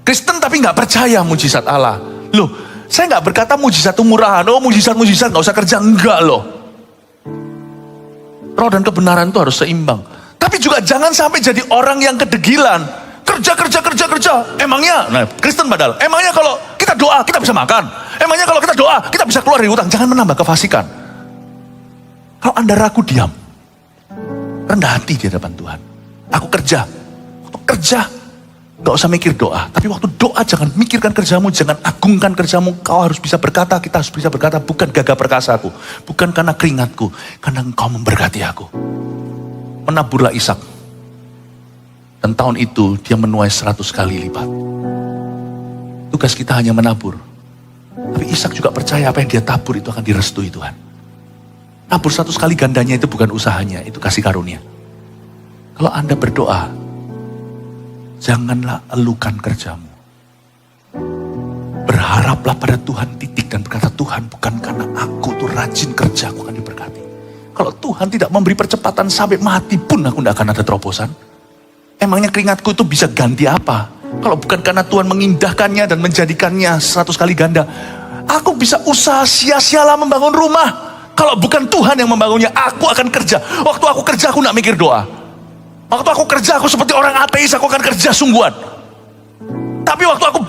Kristen tapi gak percaya mujizat Allah. Loh, saya gak berkata mujizat itu murahan. Oh mujizat gak usah kerja, enggak loh. Roh dan kebenaran itu harus seimbang. Tapi juga jangan sampai jadi orang yang kedegilan. Kerja. Emangnya, nah Kristen padahal, emangnya kalau kita doa, kita bisa makan. Emangnya kalau kita doa, kita bisa keluar dari hutang. Jangan menambah kefasikan. Kalau Anda ragu, diam. Rendah hati di hadapan Tuhan. Aku kerja. Waktu kerja, gak usah mikir doa. Tapi waktu doa, jangan mikirkan kerjamu, jangan agungkan kerjamu. Kau harus bisa berkata, kita harus bisa berkata, bukan gagah perkasaku, bukan karena keringatku, karena engkau memberkati aku. Menaburlah Ishak. Dan tahun itu, dia menuai 100 kali lipat. Tugas kita hanya menabur. Tapi Ishak juga percaya apa yang dia tabur itu akan direstui Tuhan. Nabur 100 kali gandanya itu bukan usahanya, itu kasih karunia. Kalau Anda berdoa, janganlah elukan kerjamu. Berharaplah pada Tuhan titik dan berkata, Tuhan bukan karena aku tuh rajin kerja aku akan diberkati. Kalau Tuhan tidak memberi percepatan sampai mati pun aku tidak akan ada terobosan. Emangnya keringatku itu bisa ganti apa? Kalau bukan karena Tuhan mengindahkannya dan menjadikannya 100 kali ganda. Aku bisa usaha sia-sialah membangun rumah. Kalau bukan Tuhan yang membangunnya, aku akan kerja. Waktu aku kerja aku tidak mikir doa. Waktu aku kerja, aku seperti orang ateis, aku akan kerja sungguhan. Tapi waktu aku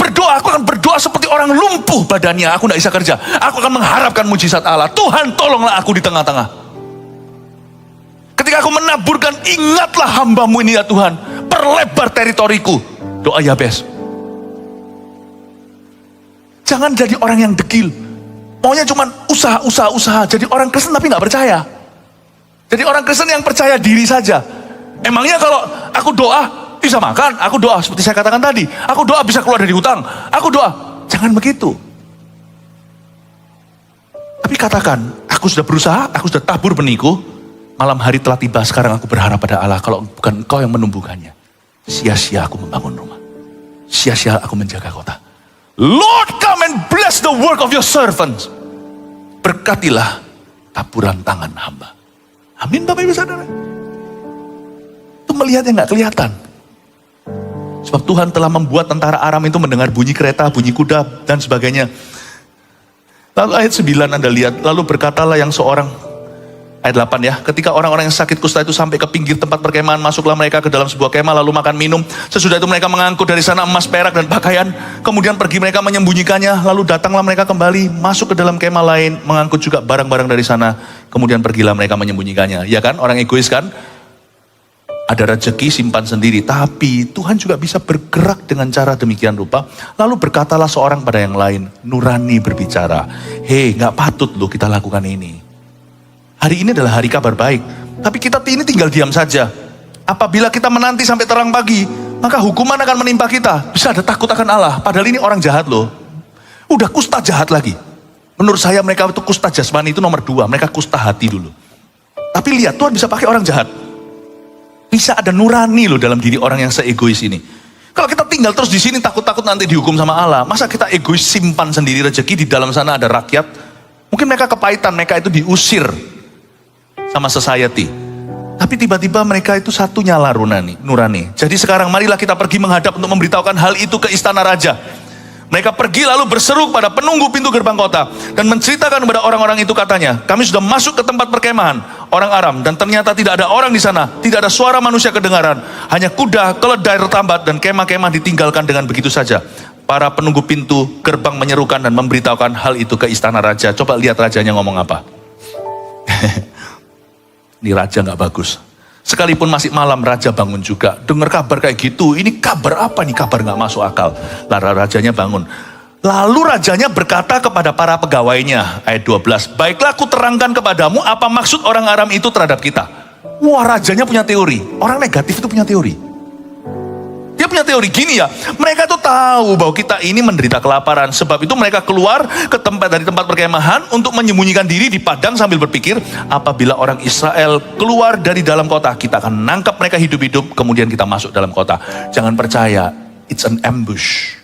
akan berdoa seperti orang lumpuh badannya, aku tidak bisa kerja. Aku akan mengharapkan mujizat Allah. Tuhan tolonglah aku di tengah-tengah. Ketika aku menaburkan, ingatlah hambamu ini ya Tuhan. Perlebar teritoriku. Doa Yabes. Jangan jadi orang yang degil. Maunya cuma usaha. Jadi orang Kristen tapi nggak percaya. Jadi orang Kristen yang percaya diri saja. Emangnya kalau aku doa bisa makan, aku doa seperti saya katakan tadi, aku doa bisa keluar dari hutang, aku doa. Jangan begitu. Tapi katakan, aku sudah berusaha, aku sudah tabur benihku, malam hari telah tiba, sekarang aku berharap pada Allah, kalau bukan engkau yang menumbuhkannya, sia-sia aku membangun rumah, sia-sia aku menjaga kota. Lord, come and bless the work of your servants. Berkatilah taburan tangan hamba. Amin Bapak Ibu Saudara. Melihat yang gak kelihatan. Sebab Tuhan telah membuat tentara Aram itu mendengar bunyi kereta, bunyi kuda, dan sebagainya. Lalu ayat 9 Anda lihat, lalu berkatalah yang seorang, ayat 8 ya, ketika orang-orang yang sakit kusta itu sampai ke pinggir tempat perkemahan, masuklah mereka ke dalam sebuah kemah, lalu makan minum. Sesudah itu mereka mengangkut dari sana emas, perak, dan pakaian. Kemudian pergi mereka menyembunyikannya, lalu datanglah mereka kembali, masuk ke dalam kemah lain, mengangkut juga barang-barang dari sana. Kemudian pergilah mereka menyembunyikannya. Ya kan, orang egois kan? Ada rezeki simpan sendiri, tapi Tuhan juga bisa bergerak dengan cara demikian rupa. Lalu berkatalah seorang pada yang lain, nurani berbicara, hei gak patut loh kita lakukan ini. Hari ini adalah hari kabar baik, tapi kita ini tinggal diam saja. Apabila kita menanti sampai terang pagi, maka hukuman akan menimpa kita. Bisa ada takut akan Allah, padahal ini orang jahat loh. Udah kusta jahat lagi. Menurut saya mereka itu kusta jasmani itu nomor 2, mereka kusta hati dulu. Tapi lihat, Tuhan bisa pakai orang jahat. Bisa ada nurani loh dalam diri orang yang seegois ini. Kalau kita tinggal terus di sini takut-takut nanti dihukum sama Allah. Masa kita egois simpan sendiri rezeki, di dalam sana ada rakyat. Mungkin mereka kepahitan, mereka itu diusir sama society. Tapi tiba-tiba mereka itu satu nyala nurani. Jadi sekarang marilah kita pergi menghadap untuk memberitahukan hal itu ke istana raja. Mereka pergi lalu berseru kepada penunggu pintu gerbang kota dan menceritakan kepada orang-orang itu, katanya, kami sudah masuk ke tempat perkemahan orang Aram dan ternyata tidak ada orang di sana, tidak ada suara manusia kedengaran, hanya kuda, keledai tertambat dan kemah-kemah ditinggalkan dengan begitu saja. Para penunggu pintu gerbang menyerukan dan memberitahukan hal itu ke istana raja. Coba lihat rajanya ngomong apa. Ini raja gak bagus. Sekalipun masih malam, raja bangun juga. Dengar kabar kayak gitu, ini kabar apa nih? Kabar gak masuk akal. Lalu rajanya bangun. Lalu rajanya berkata kepada para pegawainya, ayat 12, baiklah aku terangkan kepadamu apa maksud orang Aram itu terhadap kita. Wah, rajanya punya teori. Orang negatif itu punya teori. Dia punya teori gini ya, mereka tuh tahu bahwa kita ini menderita kelaparan. Sebab itu mereka keluar ke dari tempat perkemahan untuk menyembunyikan diri di padang sambil berpikir, apabila orang Israel keluar dari dalam kota, kita akan nangkap mereka hidup-hidup, kemudian kita masuk dalam kota. Jangan percaya, it's an ambush.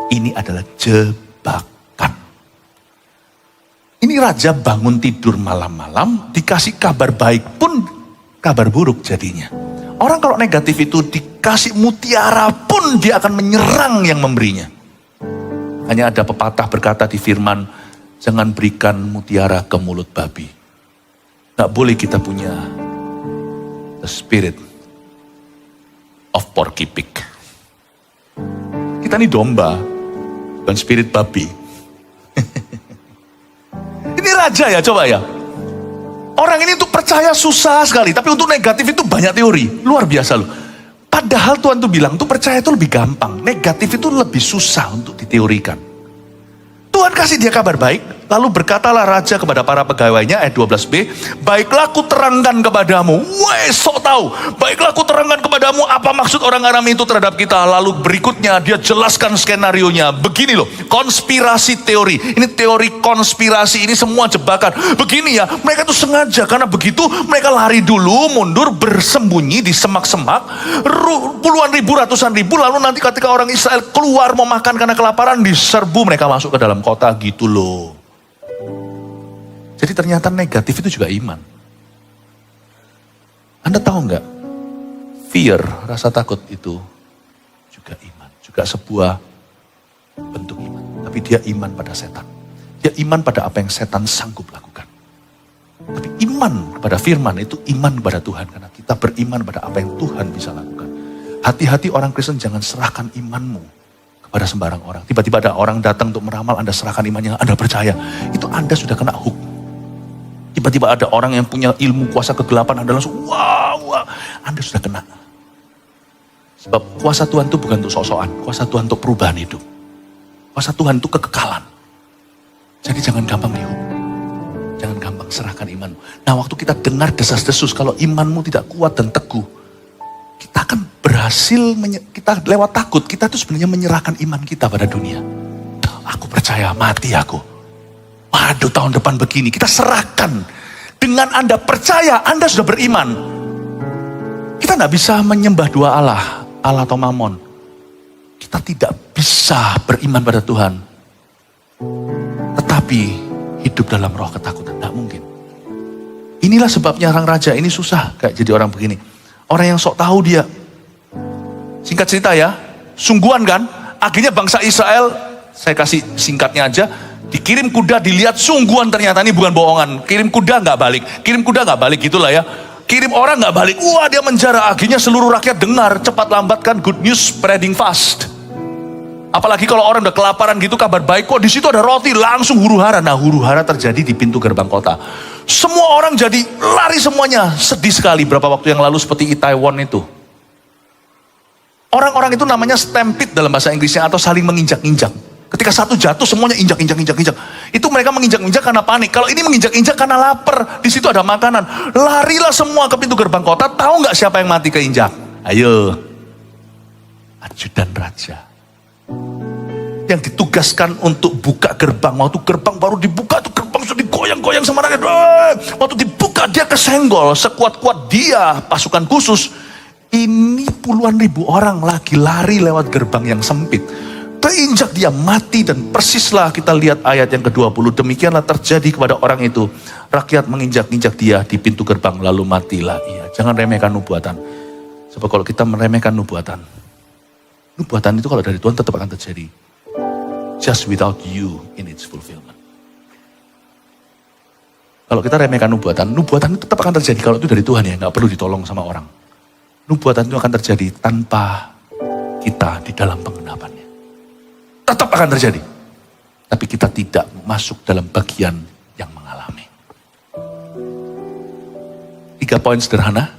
Ini adalah jebakan. Ini raja bangun tidur malam-malam, dikasih kabar baik pun kabar buruk jadinya. Orang kalau negatif itu dikasih mutiara pun dia akan menyerang yang memberinya. Hanya ada pepatah berkata di firman, jangan berikan mutiara ke mulut babi. Gak boleh kita punya the spirit of porky pig. Kita ini domba, bukan spirit babi. Ini raja ya, coba ya. Orang ini untuk percaya susah sekali, tapi untuk negatif itu banyak teori. Luar biasa loh. Padahal Tuhan tuh bilang, tuh percaya itu lebih gampang. Negatif itu lebih susah untuk diteorikan. Tuhan kasih dia kabar baik, lalu berkatalah raja kepada para pegawainya, ayat 12b, baiklah ku terangkan kepadamu, weh sok tahu, baiklah ku terangkan kepadamu apa maksud orang Aram itu terhadap kita. Lalu berikutnya dia jelaskan skenarionya, begini loh, konspirasi teori, ini teori konspirasi, ini semua jebakan. Begini ya, mereka tuh sengaja, karena begitu mereka lari dulu, mundur, bersembunyi di semak-semak, puluhan ribu, ratusan ribu, lalu nanti ketika orang Israel keluar mau makan karena kelaparan, diserbu mereka masuk ke dalam kota gitu loh. Jadi ternyata negatif itu juga iman. Anda tahu nggak? Fear, rasa takut itu juga iman. Juga sebuah bentuk iman. Tapi dia iman pada setan. Dia iman pada apa yang setan sanggup lakukan. Tapi iman kepada firman itu iman kepada Tuhan. Karena kita beriman pada apa yang Tuhan bisa lakukan. Hati-hati orang Kristen, jangan serahkan imanmu kepada sembarang orang. Tiba-tiba ada orang datang untuk meramal, Anda serahkan imannya, Anda percaya. Itu Anda sudah kena hook. Tiba-tiba ada orang yang punya ilmu kuasa kegelapan, Anda langsung, wow, Anda sudah kena. Sebab kuasa Tuhan itu bukan untuk sok-sokan, kuasa Tuhan untuk perubahan hidup. Kuasa Tuhan itu kekekalan. Jadi jangan gampang dihukum. Jangan gampang serahkan imanmu. Nah, waktu kita dengar desas-desus, kalau imanmu tidak kuat dan teguh, kita akan berhasil, kita lewat takut, kita tuh sebenarnya menyerahkan iman kita pada dunia. Aku percaya, mati aku. Waduh, tahun depan begini, kita serahkan. Dengan Anda percaya, Anda sudah beriman. Kita tidak bisa menyembah dua Allah, Allah atau Mammon. Kita tidak bisa beriman pada Tuhan. Tetapi hidup dalam roh ketakutan, tidak mungkin. Inilah sebabnya orang raja ini susah kayak jadi orang begini. Orang yang sok tahu dia. Singkat cerita ya, sungguhan kan, akhirnya bangsa Israel, saya kasih singkatnya aja, dikirim kuda, dilihat sungguhan, ternyata ini bukan bohongan. Kirim kuda nggak balik, kirim kuda nggak balik, gitulah ya. Kirim orang nggak balik, wah dia menjara. Akhirnya seluruh rakyat dengar, cepat lambat kan, good news spreading fast. Apalagi kalau orang udah kelaparan gitu, kabar baik, kok di situ ada roti, langsung huru-hara. Nah, huru-hara terjadi di pintu gerbang kota. Semua orang jadi lari semuanya, sedih sekali. Berapa waktu yang lalu seperti Itaewon itu. Orang-orang itu namanya stampede dalam bahasa Inggrisnya, atau saling menginjak-injak. Ketika satu jatuh semuanya injak. Itu mereka menginjak-injak karena panik. Kalau ini menginjak-injak karena lapar. Di situ ada makanan. Larilah semua ke pintu gerbang kota. Tahu nggak siapa yang mati keinjak? Ayo, ajudan raja. Yang ditugaskan untuk buka gerbang. Waktu gerbang baru dibuka, tuh gerbang sudah digoyang-goyang sama rakyat. Waktu dibuka dia kesenggol. Sekuat-kuat dia, pasukan khusus. Ini puluhan ribu orang lagi lari lewat gerbang yang sempit. Terinjak dia, mati, dan persislah kita lihat ayat yang ke-20. Demikianlah terjadi kepada orang itu. Rakyat menginjak-injak dia di pintu gerbang, lalu matilah ia. Jangan remehkan nubuatan. Sebab kalau kita meremehkan nubuatan itu kalau dari Tuhan tetap akan terjadi. Just without you in its fulfillment. Kalau kita remehkan nubuatan itu tetap akan terjadi. Kalau itu dari Tuhan ya, gak perlu ditolong sama orang. Nubuatan itu akan terjadi tanpa kita di dalam penggenapannya. Tetap akan terjadi. Tapi kita tidak masuk dalam bagian yang mengalami. 3 poin sederhana.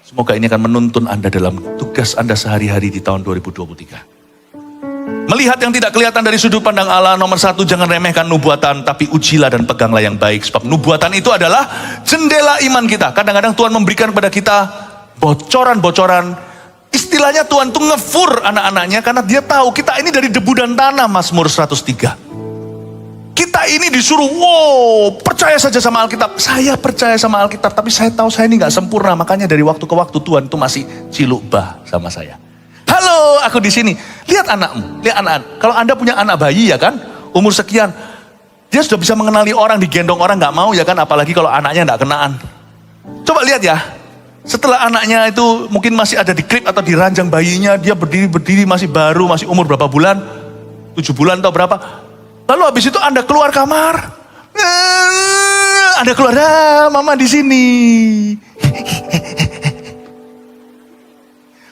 Semoga ini akan menuntun Anda dalam tugas Anda sehari-hari di tahun 2023. Melihat yang tidak kelihatan dari sudut pandang Allah. Nomor 1, jangan remehkan nubuatan, tapi ujilah dan peganglah yang baik. Sebab nubuatan itu adalah jendela iman kita. Kadang-kadang Tuhan memberikan kepada kita bocoran-bocoran Istilahnya Tuhan tuh ngefur anak-anaknya karena dia tahu kita ini dari debu dan tanah, Mazmur 103. Kita ini disuruh, percaya saja sama Alkitab. Saya percaya sama Alkitab, tapi saya tahu saya ini gak sempurna. Makanya dari waktu ke waktu Tuhan tuh masih ciluk-bah sama saya. Halo, aku di sini. Lihat anakmu, lihat anak. Kalau Anda punya anak bayi ya kan, umur sekian, dia sudah bisa mengenali orang, digendong orang gak mau ya kan, apalagi kalau anaknya gak kenaan. Coba lihat ya, setelah anaknya itu mungkin masih ada di krib atau di ranjang bayinya, dia berdiri masih baru, masih umur berapa bulan, 7 bulan atau berapa. Lalu habis itu Anda keluar kamar, Anda keluar, mama di sini.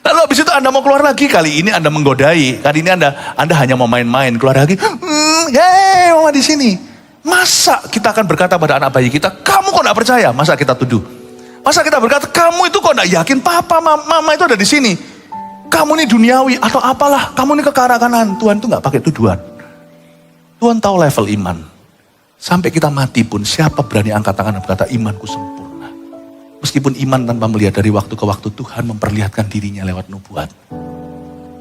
Lalu habis itu Anda mau keluar lagi, kali ini Anda menggodai, kali ini Anda hanya mau main-main, keluar lagi, mama di sini. Masa kita akan berkata pada anak bayi kita, kamu kok gak percaya? Masa kita tuduh? Masa kita berkata, kamu itu kok gak yakin papa, mama itu ada di sini? Kamu ini duniawi atau apalah, kamu ini kekara-kanan. Tuhan itu gak pakai tuduhan. Tuhan tahu level iman. Sampai kita mati pun, siapa berani angkat tangan dan berkata, imanku sempurna. Meskipun iman tanpa melihat dari waktu ke waktu, Tuhan memperlihatkan dirinya lewat nubuat.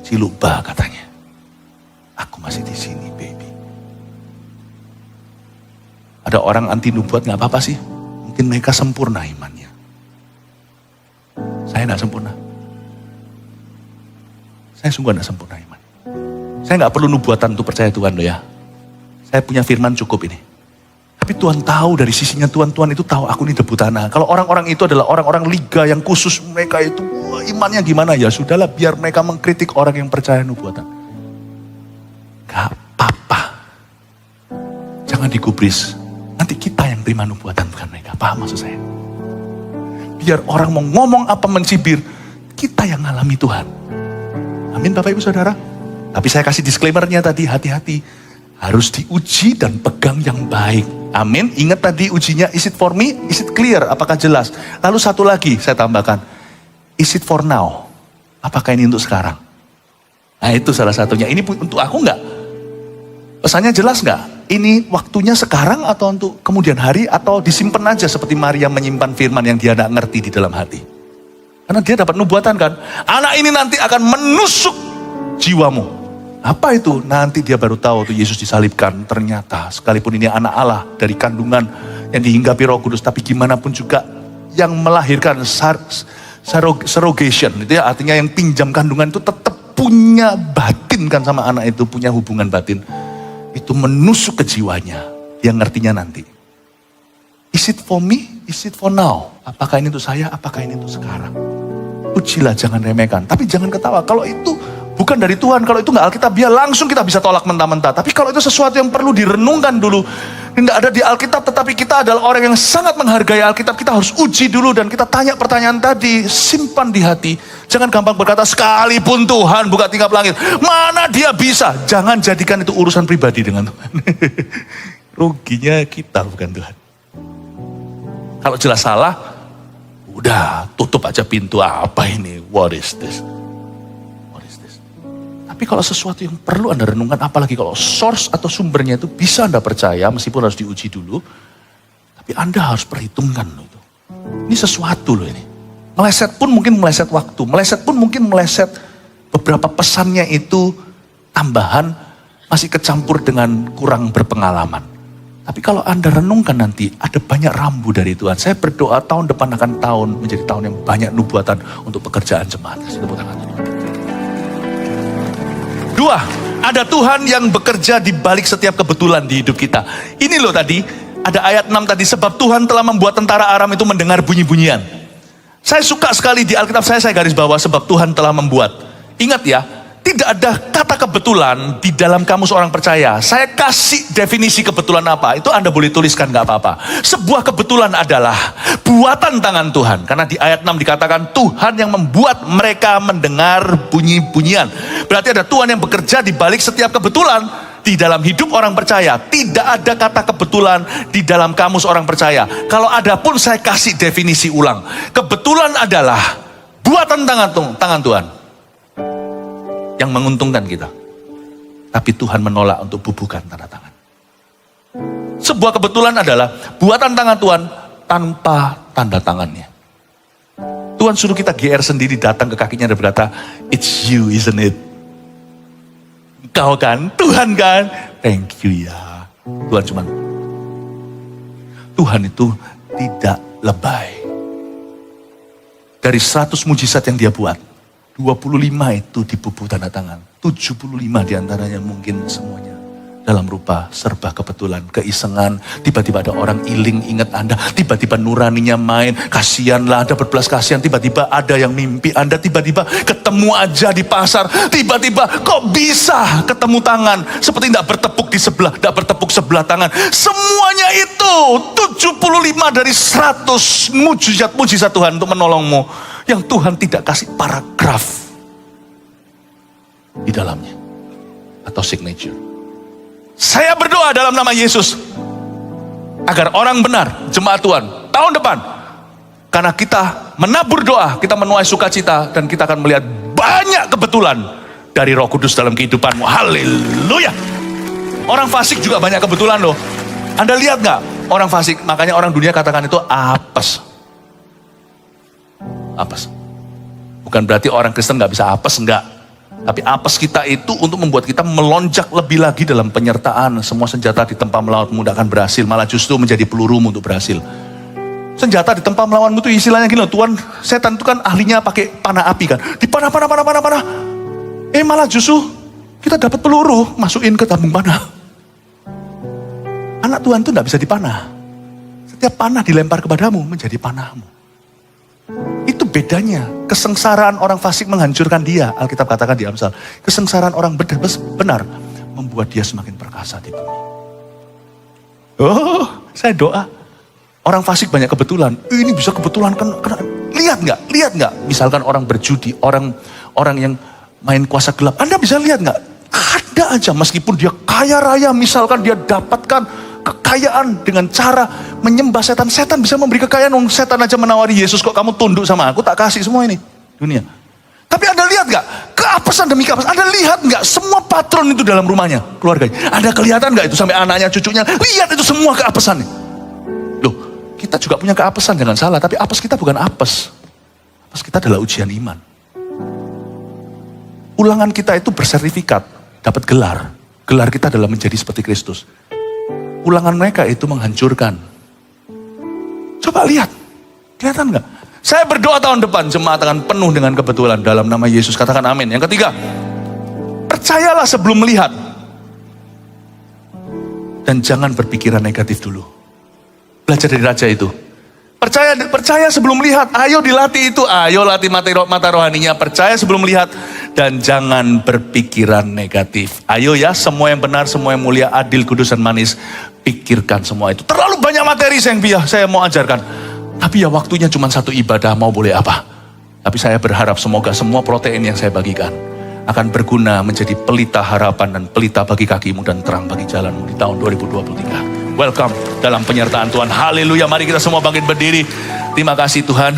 Ciluk-bah katanya. Aku masih di sini, baby. Ada orang anti nubuat gak apa-apa sih. Mungkin mereka sempurna imannya. Saya gak sempurna. Saya sungguh gak sempurna iman. Saya gak perlu nubuatan untuk percaya Tuhan loh ya. Saya punya firman cukup ini. Tapi Tuhan tahu dari sisinya Tuhan itu tahu aku ini debu tanah. Kalau orang-orang itu adalah orang-orang liga yang khusus, mereka itu imannya gimana ya sudahlah, biar mereka mengkritik orang yang percaya nubuatan. Gak apa-apa. Jangan digubris. Nanti kita yang terima nubuatan bukan mereka. Paham maksud saya? Biar orang mau ngomong apa mencibir, kita yang ngalami Tuhan. Amin Bapak Ibu Saudara. Tapi saya kasih disclaimer-nya tadi, hati-hati. Harus diuji dan pegang yang baik. Amin. Ingat tadi ujinya, is it for me? Is it clear? Apakah jelas? Lalu satu lagi saya tambahkan. Is it for now? Apakah ini untuk sekarang? Nah itu salah satunya. Ini untuk aku enggak? Pesannya jelas enggak? Ini waktunya sekarang atau untuk kemudian hari? Atau disimpan aja seperti Maria menyimpan firman yang dia enggak ngerti di dalam hati? Karena dia dapat nubuatan kan. Anak ini nanti akan menusuk jiwamu. Apa itu? Nanti dia baru tahu tuh Yesus disalibkan. Ternyata sekalipun ini anak Allah dari kandungan yang dihinggapi Roh Kudus, tapi gimana pun juga yang melahirkan surrogation, itu ya artinya yang pinjam kandungan itu tetap punya batin kan sama anak itu, punya hubungan batin. Itu menusuk ke jiwanya. Dia ngertinya nanti. Is it for me? Is it for now? Apakah ini untuk saya? Apakah ini untuk sekarang? Ujilah, jangan remehkan. Tapi jangan ketawa. Kalau itu bukan dari Tuhan, kalau itu nggak Alkitab, biar langsung kita bisa tolak mentah-mentah. Tapi kalau itu sesuatu yang perlu direnungkan dulu, tidak ada di Alkitab, tetapi kita adalah orang yang sangat menghargai Alkitab, kita harus uji dulu dan kita tanya pertanyaan tadi, simpan di hati. Jangan gampang berkata, sekalipun Tuhan buka tingkap langit, mana dia bisa? Jangan jadikan itu urusan pribadi dengan Tuhan. Ruginya kita, bukan Tuhan. Kalau jelas salah, udah tutup aja pintu. Apa ini? What is this? Tapi kalau sesuatu yang perlu Anda renungkan, apalagi kalau source atau sumbernya itu bisa Anda percaya, meskipun harus diuji dulu, tapi Anda harus perhitungkan loh itu. Ini sesuatu loh ini. Meleset pun mungkin meleset waktu, meleset pun mungkin meleset beberapa pesannya itu tambahan, masih kecampur dengan kurang berpengalaman. Tapi kalau Anda renungkan nanti, ada banyak rambu dari Tuhan. Saya berdoa tahun depan akan menjadi tahun yang banyak nubuatan untuk pekerjaan jemaat. Tepuk tangan. 2, ada Tuhan yang bekerja di balik setiap kebetulan di hidup kita. Ini loh tadi, ada ayat 6 tadi, sebab Tuhan telah membuat tentara Aram itu mendengar bunyi-bunyian. Saya suka sekali di Alkitab saya garis bawah, sebab Tuhan telah membuat. Ingat ya, tidak ada kata kebetulan di dalam kamus orang percaya. Saya kasih definisi kebetulan apa, itu Anda boleh tuliskan, gak apa-apa. Sebuah kebetulan adalah buatan tangan Tuhan. Karena di ayat 6 dikatakan Tuhan yang membuat mereka mendengar bunyi-bunyian. Berarti ada Tuhan yang bekerja di balik setiap kebetulan di dalam hidup orang percaya. Tidak ada kata kebetulan di dalam kamus orang percaya. Kalau ada pun saya kasih definisi ulang. Kebetulan adalah buatan tangan Tuhan yang menguntungkan kita. Tapi Tuhan menolak untuk bubukan tanda tangan. Sebuah kebetulan adalah buatan tangan Tuhan tanpa tanda tangannya. Tuhan suruh kita GR sendiri, datang ke kakinya dan berkata, it's you, isn't it? Kau kan, Tuhan kan? Thank you ya. Tuhan itu tidak lebay. Dari 100 mujizat yang dia buat, 25 itu dibubuh tanda tangan. 75 diantaranya mungkin semuanya dalam rupa serba kebetulan, keisengan. Tiba-tiba ada orang iling ingat Anda, tiba-tiba nuraninya main, kasihanlah, ada berbelas kasihan, tiba-tiba ada yang mimpi Anda, tiba-tiba ketemu aja di pasar, tiba-tiba kok bisa ketemu tangan, seperti tidak bertepuk sebelah tangan. Semuanya itu 75 dari 100 mujizat Tuhan untuk menolongmu, yang Tuhan tidak kasih paragraf di dalamnya atau signature. Saya berdoa dalam nama Yesus agar orang benar, jemaat Tuhan, tahun depan, karena kita menabur doa, kita menuai sukacita, dan kita akan melihat banyak kebetulan dari Roh Kudus dalam kehidupanmu. Haleluya. Orang fasik juga banyak kebetulan loh. Anda lihat gak orang fasik? Makanya orang dunia katakan itu apes. Apes. Bukan berarti orang Kristen gak bisa apes, enggak. Tapi apes kita itu untuk membuat kita melonjak lebih lagi dalam penyertaan. Semua senjata ditempa melawanmu tidak akan berhasil, malah justru menjadi pelurumu untuk berhasil. Senjata ditempa melawanmu itu istilahnya gini loh, Tuhan, setan itu kan ahlinya pakai panah api kan. Dipanah. Malah justru kita dapat peluru, masukin ke tabung panah. Anak Tuhan itu tidak bisa dipanah. Setiap panah dilempar kepadamu menjadi panahmu. Itu bedanya. Kesengsaraan orang fasik menghancurkan dia. Alkitab katakan di Amsal. Kesengsaraan orang benar membuat dia semakin perkasa di bumi. Oh, saya doa. Orang fasik banyak kebetulan. Ini bisa kebetulan kan. Lihat nggak? Misalkan orang berjudi, orang yang main kuasa gelap. Anda bisa lihat nggak? Ada aja, meskipun dia kaya raya, misalkan dia dapatkan kekayaan dengan cara menyembah setan. Setan bisa memberi kekayaan, setan aja menawari Yesus, kok kamu tunduk sama aku, tak kasih semua ini dunia. Tapi Anda lihat gak keapesan demi keapesan? Anda lihat gak semua patron itu dalam rumahnya, keluarganya? Anda kelihatan gak itu sampai anaknya, cucunya? Lihat itu semua keapesannya. Loh, kita juga punya keapesan, jangan salah. Tapi apes kita bukan apes. Apes kita adalah ujian iman. Ulangan kita itu bersertifikat, dapat gelar. Gelar kita adalah menjadi seperti Kristus. Ulangan mereka itu menghancurkan. Coba lihat, kelihatan nggak? Saya berdoa tahun depan jemaat akan penuh dengan kebetulan dalam nama Yesus. Katakan amin. Yang ketiga, percayalah sebelum melihat. Dan jangan berpikiran negatif dulu. Belajar dari raja itu. Percaya sebelum melihat. Ayo dilatih itu. Ayo latih mata rohaninya. Percaya sebelum melihat. Dan jangan berpikiran negatif. Ayo ya, semua yang benar, semua yang mulia, adil, kudus, dan manis. Pikirkan semua itu. Terlalu banyak materi saya mau ajarkan. Tapi ya waktunya cuma satu ibadah, mau boleh apa. Tapi saya berharap semoga semua protein yang saya bagikan akan berguna menjadi pelita harapan dan pelita bagi kakimu dan terang bagi jalanmu di tahun 2023. Welcome dalam penyertaan Tuhan. Haleluya. Mari kita semua bangkit berdiri. Terima kasih Tuhan.